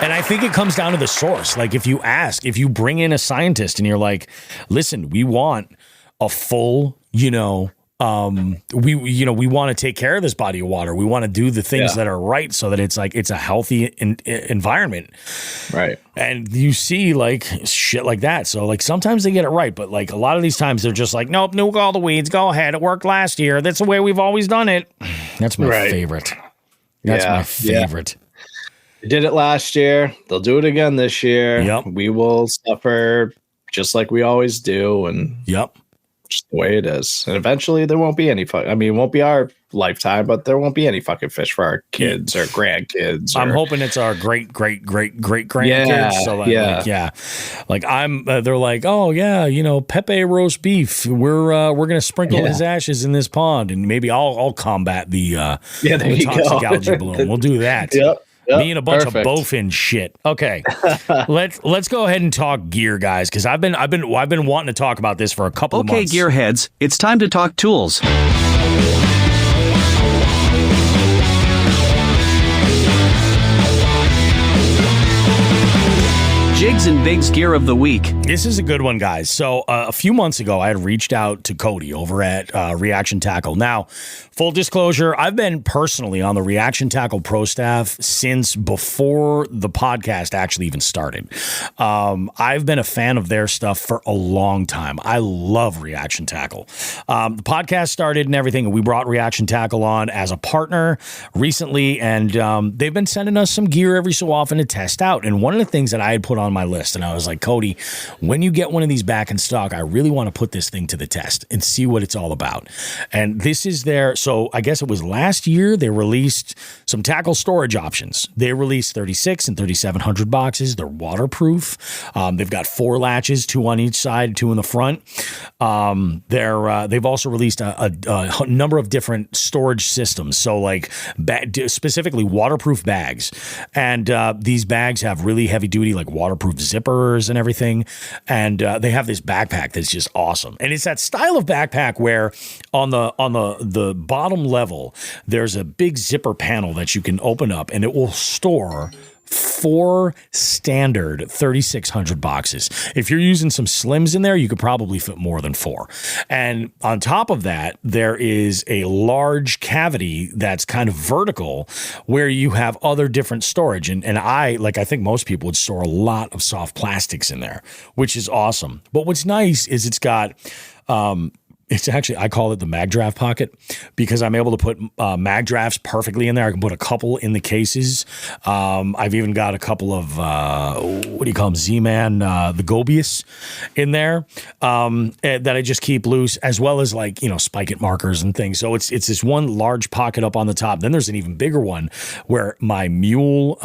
And I think it comes down to the source. Like, if you bring in a scientist and you're like, listen, we want a full, we want to take care of this body of water. We want to do the things that are right so that it's a healthy environment. Right. And you see like shit like that. So like sometimes they get it right, but like a lot of these times they're just like, nope, nuke all the weeds. Go ahead. It worked last year. That's the way we've always done it. That's my favorite. That's my favorite. They did it last year. They'll do it again this year. Yep. We will suffer just like we always do. And just the way it is. And eventually there won't be any it won't be our lifetime, but there won't be any fucking fish for our kids or grandkids. I'm hoping it's our great grandkids. They're like, oh yeah, Pepe roast beef. We're gonna sprinkle his ashes in this pond, and maybe I'll combat the toxic algae bloom. We'll do that. Yep. Me and a bunch of bowfin shit. Okay, let's go ahead and talk gear, guys, because I've been wanting to talk about this for a couple of months. Okay, gearheads, it's time to talk tools. Jigs and Bigs Gear of the Week. This is a good one, guys. So a few months ago, I had reached out to Cody over at Reaction Tackle. Now, full disclosure, I've been personally on the Reaction Tackle Pro staff since before the podcast actually even started. I've been a fan of their stuff for a long time. I love Reaction Tackle. The podcast started and everything, and we brought Reaction Tackle on as a partner recently, and they've been sending us some gear every so often to test out. And one of the things that I had put on my list, and I was like, Cody, when you get one of these back in stock, I really want to put this thing to the test and see what it's all about. And this is so I guess it was last year, they released some tackle storage options. They released 36 and 3700 boxes. They're waterproof. They've got 4 latches, 2 on each side, 2 in the front. They've also released a number of different storage systems. So like specifically waterproof bags. And these bags have really heavy duty, like waterproof zippers and everything. And they have this backpack that's just awesome. And it's that style of backpack where on the bottom level, there's a big zipper panel that you can open up, and it will store 4 standard 3600 boxes. If you're using some slims in there, you could probably fit more than 4. And on top of that, there is a large cavity that's kind of vertical where you have other different storage. And I think most people would store a lot of soft plastics in there, which is awesome. But what's nice is it's got it's actually, I call it the mag draft pocket, because I'm able to put mag drafts perfectly in there. I can put a couple in the cases. I've even got a couple of, what do you call them? Z-Man, the Gobius in there that I just keep loose, as well as spike it markers and things. So it's this one large pocket up on the top. Then there's an even bigger one where my mule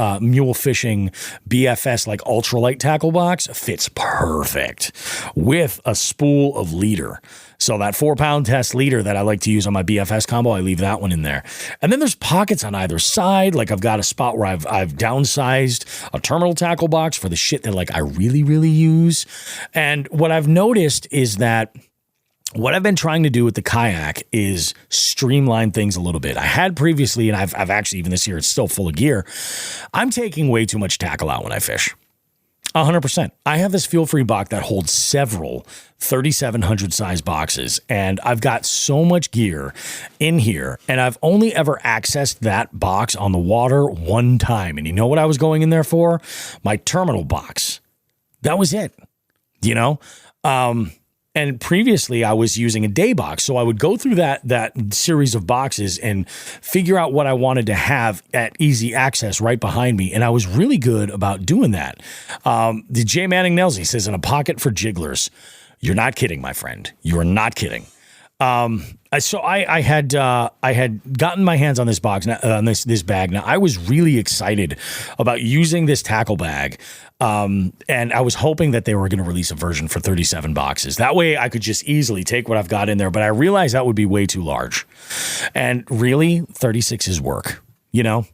fishing BFS ultralight tackle box fits perfect with a spool of leader. So that 4-pound test leader that I like to use on my BFS combo, I leave that one in there. And then there's pockets on either side. Like I've got a spot where I've downsized a terminal tackle box for the shit that I really, really use. And what I've noticed is that what I've been trying to do with the kayak is streamline things a little bit. I had previously, and I've actually, even this year, it's still full of gear. I'm taking way too much tackle out when I fish. 100%. I have this feel-free box that holds several 3,700 size boxes, and I've got so much gear in here, and I've only ever accessed that box on the water one time. And you know what I was going in there for? My terminal box. That was it. And previously I was using a day box. So I would go through that series of boxes and figure out what I wanted to have at easy access right behind me. And I was really good about doing that. The J Manning Nelsey says, in a pocket for jigglers. You're not kidding, my friend. You are not kidding. So I had gotten my hands on this box, on this bag. Now I was really excited about using this tackle bag, and I was hoping that they were going to release a version for 37 boxes. That way I could just easily take what I've got in there. But I realized that would be way too large, and really 36 is work, you know.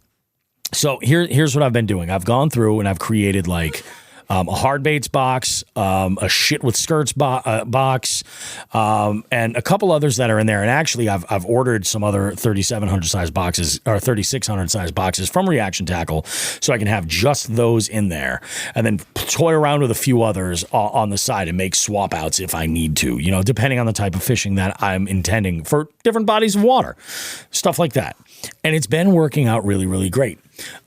So here's what I've been doing. I've gone through and I've created like a hard baits box, a shit with skirts box, and a couple others that are in there. And actually, I've ordered some other 3,700 size boxes or 3,600 size boxes from Reaction Tackle, so I can have just those in there, and then toy around with a few others on the side and make swap outs if I need to. You know, depending on the type of fishing that I'm intending for different bodies of water, stuff like that. And it's been working out really, really great.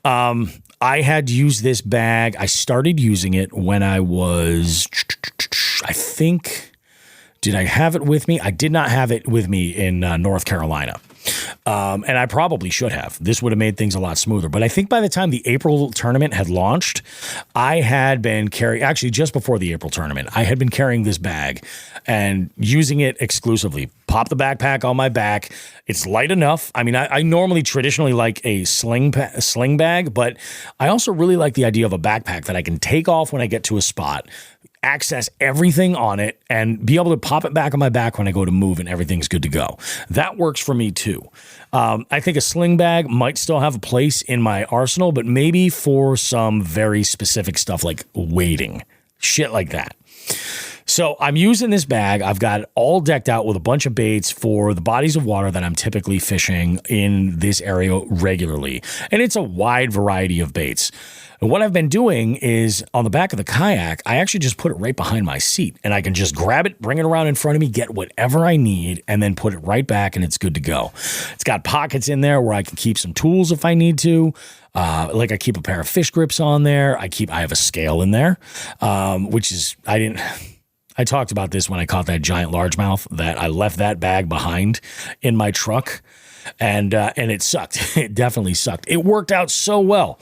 I had used this bag. I started using it when I was, I think, did I have it with me? I did not have it with me in North Carolina. And I probably should have. This would have made things a lot smoother. But I think by the time the April tournament had launched, I had been carrying, actually just before the April tournament, I had been carrying this bag and using it exclusively. Pop the backpack on my back. It's light enough. I mean, I normally traditionally like a sling bag, but I also really like the idea of a backpack that I can take off when I get to a spot, access everything on it, and be able to pop it back on my back when I go to move and everything's good to go. That works for me too. I think a sling bag might still have a place in my arsenal, but maybe for some very specific stuff like wading, shit like that. So I'm using this bag. I've got it all decked out with a bunch of baits for the bodies of water that I'm typically fishing in this area regularly. And it's a wide variety of baits. And what I've been doing is on the back of the kayak, I actually just put it right behind my seat, and I can just grab it, bring it around in front of me, get whatever I need, and then put it right back, and it's good to go. It's got pockets in there where I can keep some tools if I need to. Like I keep a pair of fish grips on there. I have a scale in there, which is, I talked about this when I caught that giant largemouth, that I left that bag behind in my truck, and it sucked. It definitely sucked. It worked out so well.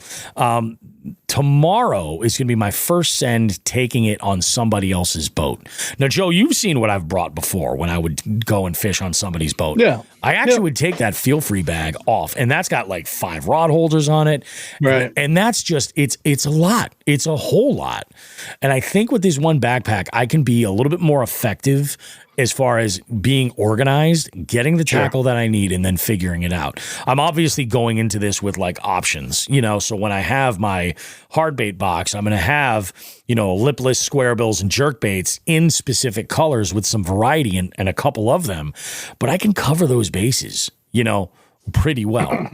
Tomorrow is going to be my first send taking it on somebody else's boat. Now, Joe, you've seen what I've brought before when I would go and fish on somebody's boat. Yeah. I actually would take that feel-free bag off, and that's got like 5 rod holders on it. Right. And that's just, it's a lot. It's a whole lot. And I think with this one backpack, I can be a little bit more effective as far as being organized, getting the tackle that I need, and then figuring it out. I'm obviously going into this with like options, you know, so when I have my hard bait box, I'm going to have, you know, lipless square bills and jerk baits in specific colors with some variety and a couple of them, but I can cover those bases, you know, pretty well.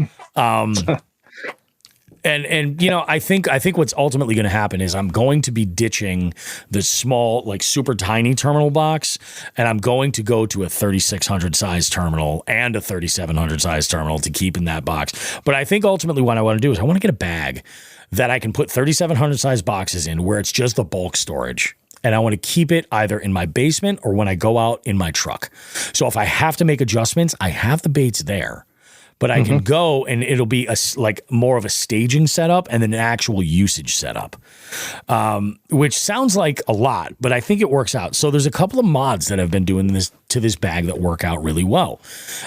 And you know, I think what's ultimately going to happen is I'm going to be ditching the small, like super tiny terminal box, and I'm going to go to a 3,600 size terminal and a 3,700 size terminal to keep in that box. But I think ultimately what I want to do is I want to get a bag that I can put 3,700 size boxes in where it's just the bulk storage. And I want to keep it either in my basement or when I go out in my truck. So if I have to make adjustments, I have the baits there. But I can go and it'll be like more of a staging setup and then an actual usage setup, which sounds like a lot, but I think it works out. So there's a couple of mods that I've been doing to this bag that work out really well.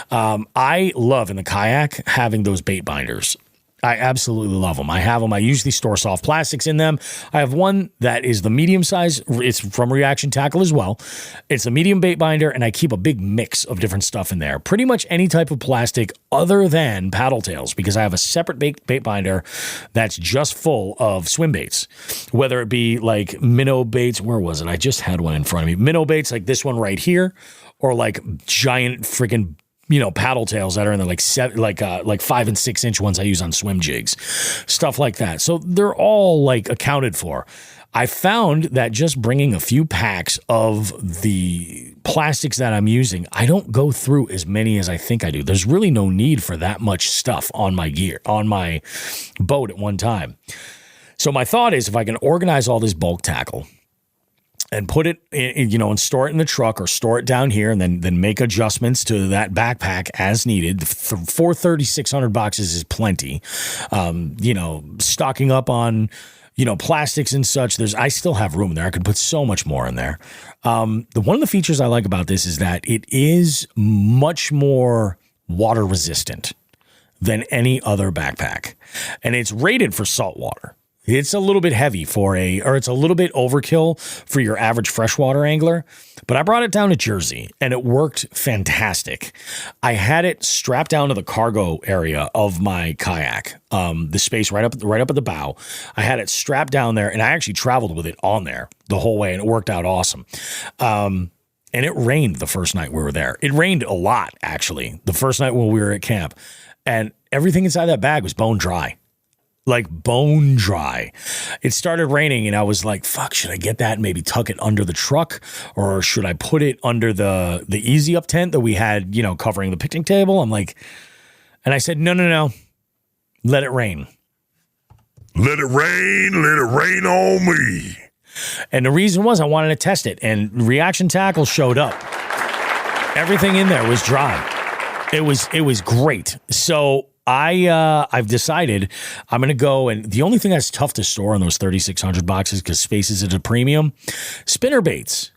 I love in the kayak having those bait binders. I absolutely love them. I have them. I usually store soft plastics in them. I have one that is the medium size. It's from Reaction Tackle as well. It's a medium bait binder, and I keep a big mix of different stuff in there. Pretty much any type of plastic other than paddle tails, because I have a separate bait binder that's just full of swim baits, whether it be like minnow baits. Where was it? I just had one in front of me. Minnow baits like this one right here, or like giant freaking, you know, paddle tails that are in the like 5 and 6 inch ones I use on swim jigs, stuff like that. So they're all like accounted for. I found that just bringing a few packs of the plastics that I'm using, I don't go through as many as I think I do. There's really no need for that much stuff on my gear, on my boat at one time. So my thought is if I can organize all this bulk tackle and put it in, and store it in the truck or store it down here and then make adjustments to that backpack as needed. For 3,600 boxes is plenty. Stocking up on, plastics and such. I still have room there. I could put so much more in there. One of the features I like about this is that it is much more water resistant than any other backpack. And it's rated for salt water. It's a little bit heavy it's a little bit overkill for your average freshwater angler, but I brought it down to Jersey and it worked fantastic. I had it strapped down to the cargo area of my kayak, the space right up at the bow. I had it strapped down there and I actually traveled with it on there the whole way and it worked out awesome. And it rained the first night we were there. It rained a lot, actually, the first night when we were at camp. And everything inside that bag was bone dry. Like bone dry. It started raining and I was like, fuck, should I get that and maybe tuck it under the truck? Or should I put it under the easy up tent that we had, covering the picnic table? And I said, no. Let it rain. Let it rain on me. And the reason was I wanted to test it and Reaction Tackle showed up. Everything in there was dry. It was great. So I've decided I'm going to go, and the only thing that's tough to store in those 3,600 boxes because space is at a premium, spinner baits.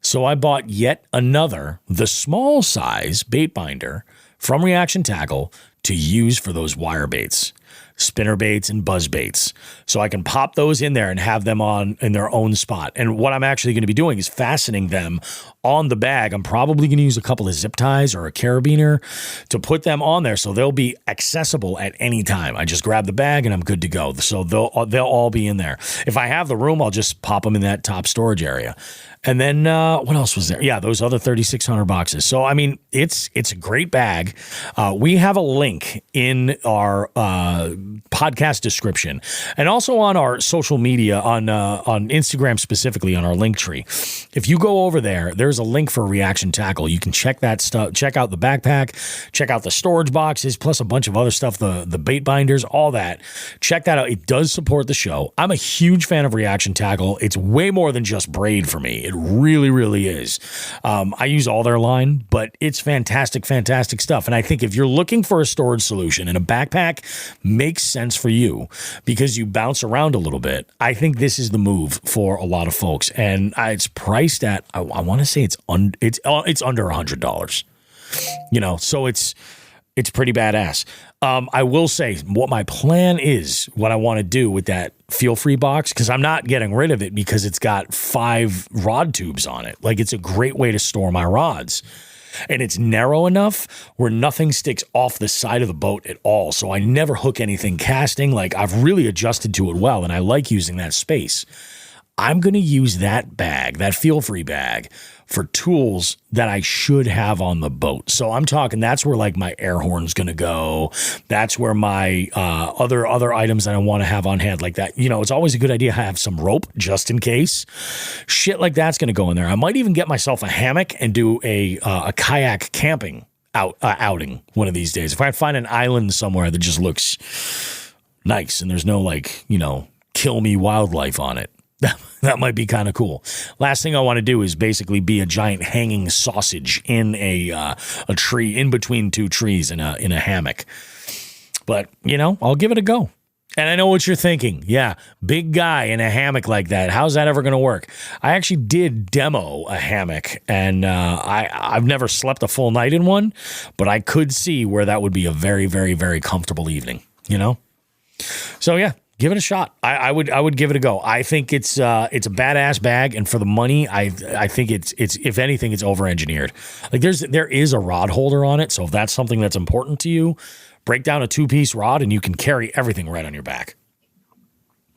So I bought yet another, the small size bait binder from Reaction Tackle to use for those wire baits, spinner baits and buzz baits. So I can pop those in there and have them on in their own spot. And what I'm actually going to be doing is fastening them on the bag. I'm probably going to use a couple of zip ties or a carabiner to put them on there so they'll be accessible at any time. I just grab the bag and I'm good to go. So they'll all be in there. If I have the room, I'll just pop them in that top storage area. And then what else was there? Yeah, those other 3,600 boxes. So, I mean, it's a great bag. We have a link in our podcast description and also on our social media on Instagram, specifically on our link tree. If you go over there, there's a link for Reaction Tackle. You can check that stuff, check out the backpack, check out the storage boxes, plus a bunch of other stuff, the bait binders, all that. Check that out. It does support the show. I'm a huge fan of Reaction Tackle. It's way more than just braid for me. It really, really is. I use all their line, but it's fantastic, fantastic stuff. And I think if you're looking for a storage solution and a backpack makes sense for you because you bounce around a little bit, I think this is the move for a lot of folks. And it's priced at, I want to say it's under $100. So it's pretty badass. I will say what my plan is, what I want to do with that feel-free box, because I'm not getting rid of it because it's got 5 rod tubes on it. Like, it's a great way to store my rods. And it's narrow enough where nothing sticks off the side of the boat at all. So I never hook anything casting. Like, I've really adjusted to it well, and I like using that space. I'm going to use that bag, that feel-free bag, for tools that I should have on the boat. So I'm talking, that's where like my air horn's going to go. That's where my other items that I want to have on hand like that. It's always a good idea to have some rope just in case. Shit like that's going to go in there. I might even get myself a hammock and do a kayak camping outing one of these days. If I find an island somewhere that just looks nice and there's no kill me wildlife on it. That might be kind of cool. Last thing I want to do is basically be a giant hanging sausage in a tree, in between 2 trees in a hammock. But, I'll give it a go. And I know what you're thinking. Yeah, big guy in a hammock like that. How's that ever going to work? I actually did demo a hammock, and I've never slept a full night in one, but I could see where that would be a very, very, very comfortable evening, So, yeah. Give it a shot. I would give it a go. I think it's a badass bag, and for the money, I think it's if anything, it's over-engineered. Like there is a rod holder on it, so if that's something that's important to you, break down a 2-piece rod and you can carry everything right on your back.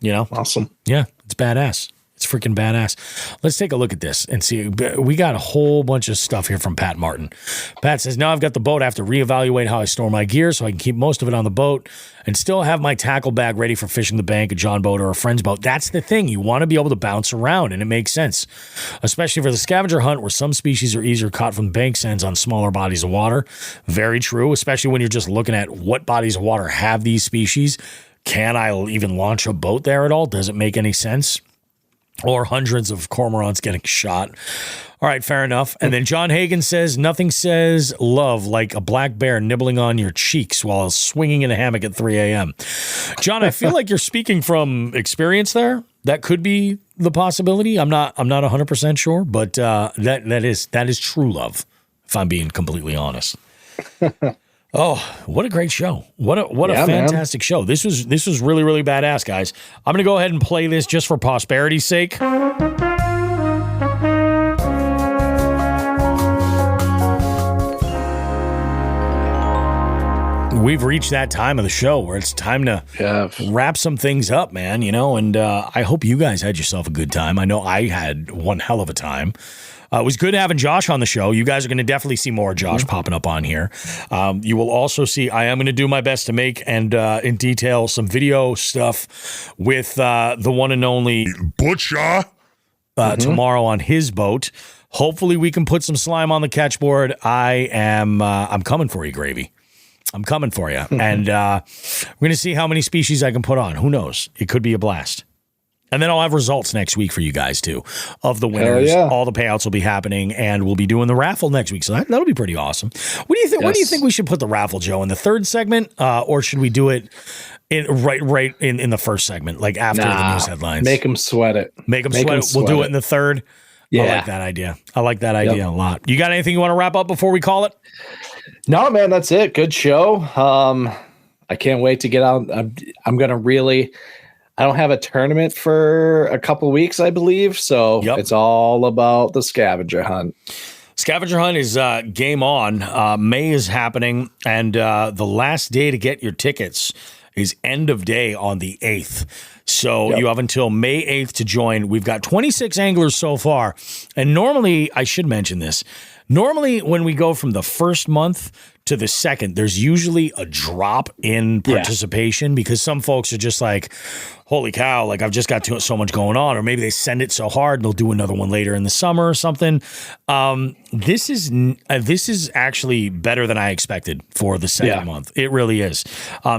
Awesome. Yeah, it's badass. It's freaking badass. Let's take a look at this and see. We got a whole bunch of stuff here from Pat Martin. Pat says, now I've got the boat. I have to reevaluate how I store my gear so I can keep most of it on the boat and still have my tackle bag ready for fishing the bank, a John boat, or a friend's boat. That's the thing. You want to be able to bounce around, and it makes sense, especially for the scavenger hunt where some species are easier caught from bank sends on smaller bodies of water. Very true, especially when you're just looking at what bodies of water have these species. Can I even launch a boat there at all? Does it make any sense? or hundreds of cormorants getting shot. All right, fair enough. And then John Hagen says, nothing says love like a black bear nibbling on your cheeks while swinging in a hammock at 3 a.m. John, I feel like you're speaking from experience there. That could be the possibility. I'm not 100% sure, but that is true love, if I'm being completely honest. Oh, what a great show. What a fantastic show. This was really, really badass, guys. I'm going to go ahead and play this just for posterity's sake. We've reached that time of the show where it's time to wrap some things up, man, and I hope you guys had yourself a good time. I know I had one hell of a time. It was good having Josh on the show. You guys are going to definitely see more Josh popping up on here. You will also see, I am going to do my best to make and in detail some video stuff with the one and only Butcher tomorrow on his boat. Hopefully we can put some slime on the catchboard. I'm coming for you, Gravy. I'm coming for you. And we're going to see how many species I can put on. Who knows? It could be a blast. And then I'll have results next week for you guys, too, of the winners. Yeah. All the payouts will be happening, and we'll be doing the raffle next week. So that'll be pretty awesome. What do you think? What do you think we should put the raffle, Joe, in the third segment, or should we do it right in the first segment, like after the news headlines? Make them sweat it. Make them sweat it. We'll do it in the third. Yeah. I like that idea. I like that idea a lot. You got anything you want to wrap up before we call it? No, man, that's it. Good show. I can't wait to get out. I'm going to really... I don't have a tournament for a couple weeks, I believe. So It's all about the scavenger hunt. Scavenger hunt is game on. May is happening. And the last day to get your tickets is end of day on the 8th. So you have until May 8th to join. We've got 26 anglers so far. And normally, I should mention this. Normally, when we go from the first month to the second, there's usually a drop in participation because some folks are just like, holy cow, like I've just got so much going on. Or maybe they send it so hard and they'll do another one later in the summer or something. This is actually better than I expected for the second month. It really is.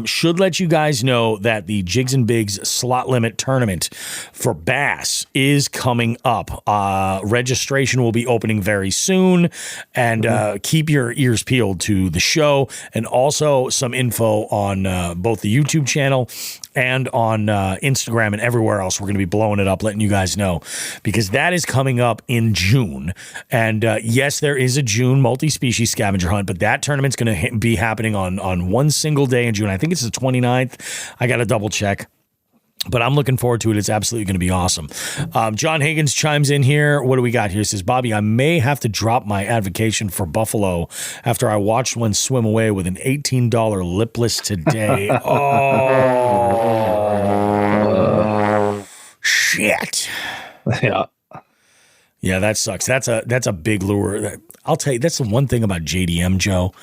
Should let you guys know that the Jigs and Bigs slot limit tournament for bass is coming up. Registration will be opening very soon, and keep your ears peeled to the show, and also some info on both the YouTube channel and on Instagram and everywhere else. We're going to be blowing it up, letting you guys know, because that is coming up in June. And yes, there is a June Multi Species Scavenger Hunt, but that tournament's going to be happening on one single day in June. I think it's the 29th. I got to double check. But I'm looking forward to it. It's absolutely going to be awesome. John Higgins chimes in here. What do we got here? He says, Bobby, I may have to drop my advocation for buffalo after I watched one swim away with an $18 lipless today. Oh, shit. Yeah, that sucks. That's a big lure. I'll tell you, that's the one thing about JDM, Joe.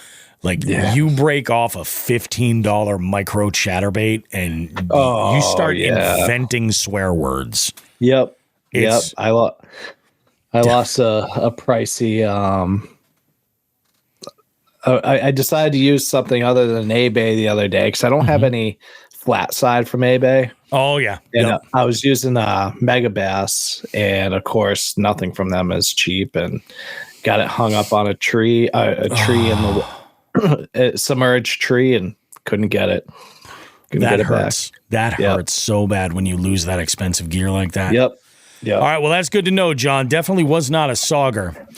Like, you break off a $15 micro chatterbait and you start inventing swear words. Yep. I lost a pricey. I decided to use something other than A-Bay the other day because I don't have any flat side from A-Bay. Oh, yeah. And I was using Mega Bass, and of course, nothing from them is cheap, and got it hung up on a tree in the submerged tree, and couldn't get it. That hurts. That hurts so bad when you lose that expensive gear like that. Yep. All right. Well, that's good to know, John. Definitely was not a sauger.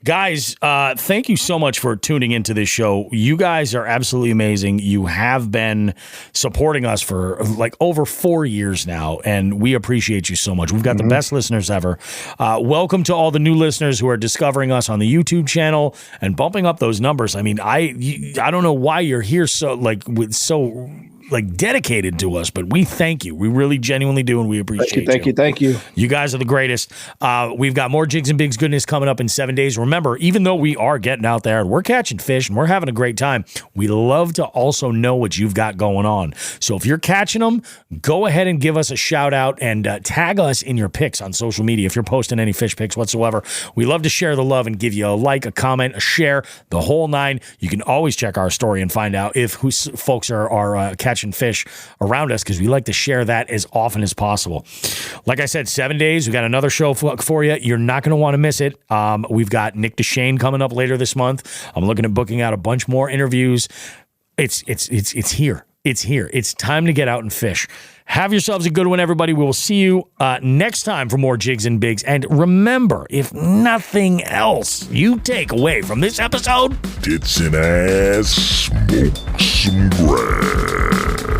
Guys, thank you so much for tuning into this show. You guys are absolutely amazing. You have been supporting us for like over 4 years now, and we appreciate you so much. We've got the best listeners ever. Welcome to all the new listeners who are discovering us on the YouTube channel and bumping up those numbers. I mean, I don't know why you're here so dedicated to us, but we thank you. We really genuinely do, and we appreciate you. Thank you. You guys are the greatest. We've got more Jigs and Bigs goodness coming up in 7 days. Remember, even though we are getting out there and we're catching fish and we're having a great time, we love to also know what you've got going on. So if you're catching them, go ahead and give us a shout out and tag us in your pics on social media. If you're posting any fish pics whatsoever, we love to share the love and give you a like, a comment, a share, the whole nine. You can always check our story and find out if folks are catching catching fish around us because we like to share that as often as possible. Like I said, 7 days. We got another show for you. You're not going to want to miss it. We've got Nick DeShane coming up later this month. I'm looking at booking out a bunch more interviews. It's here. It's here. It's time to get out and fish. Have yourselves a good one, everybody. We will see you next time for more Jigs and Bigs. And remember, if nothing else you take away from this episode, Tits and ass, smoke some grass.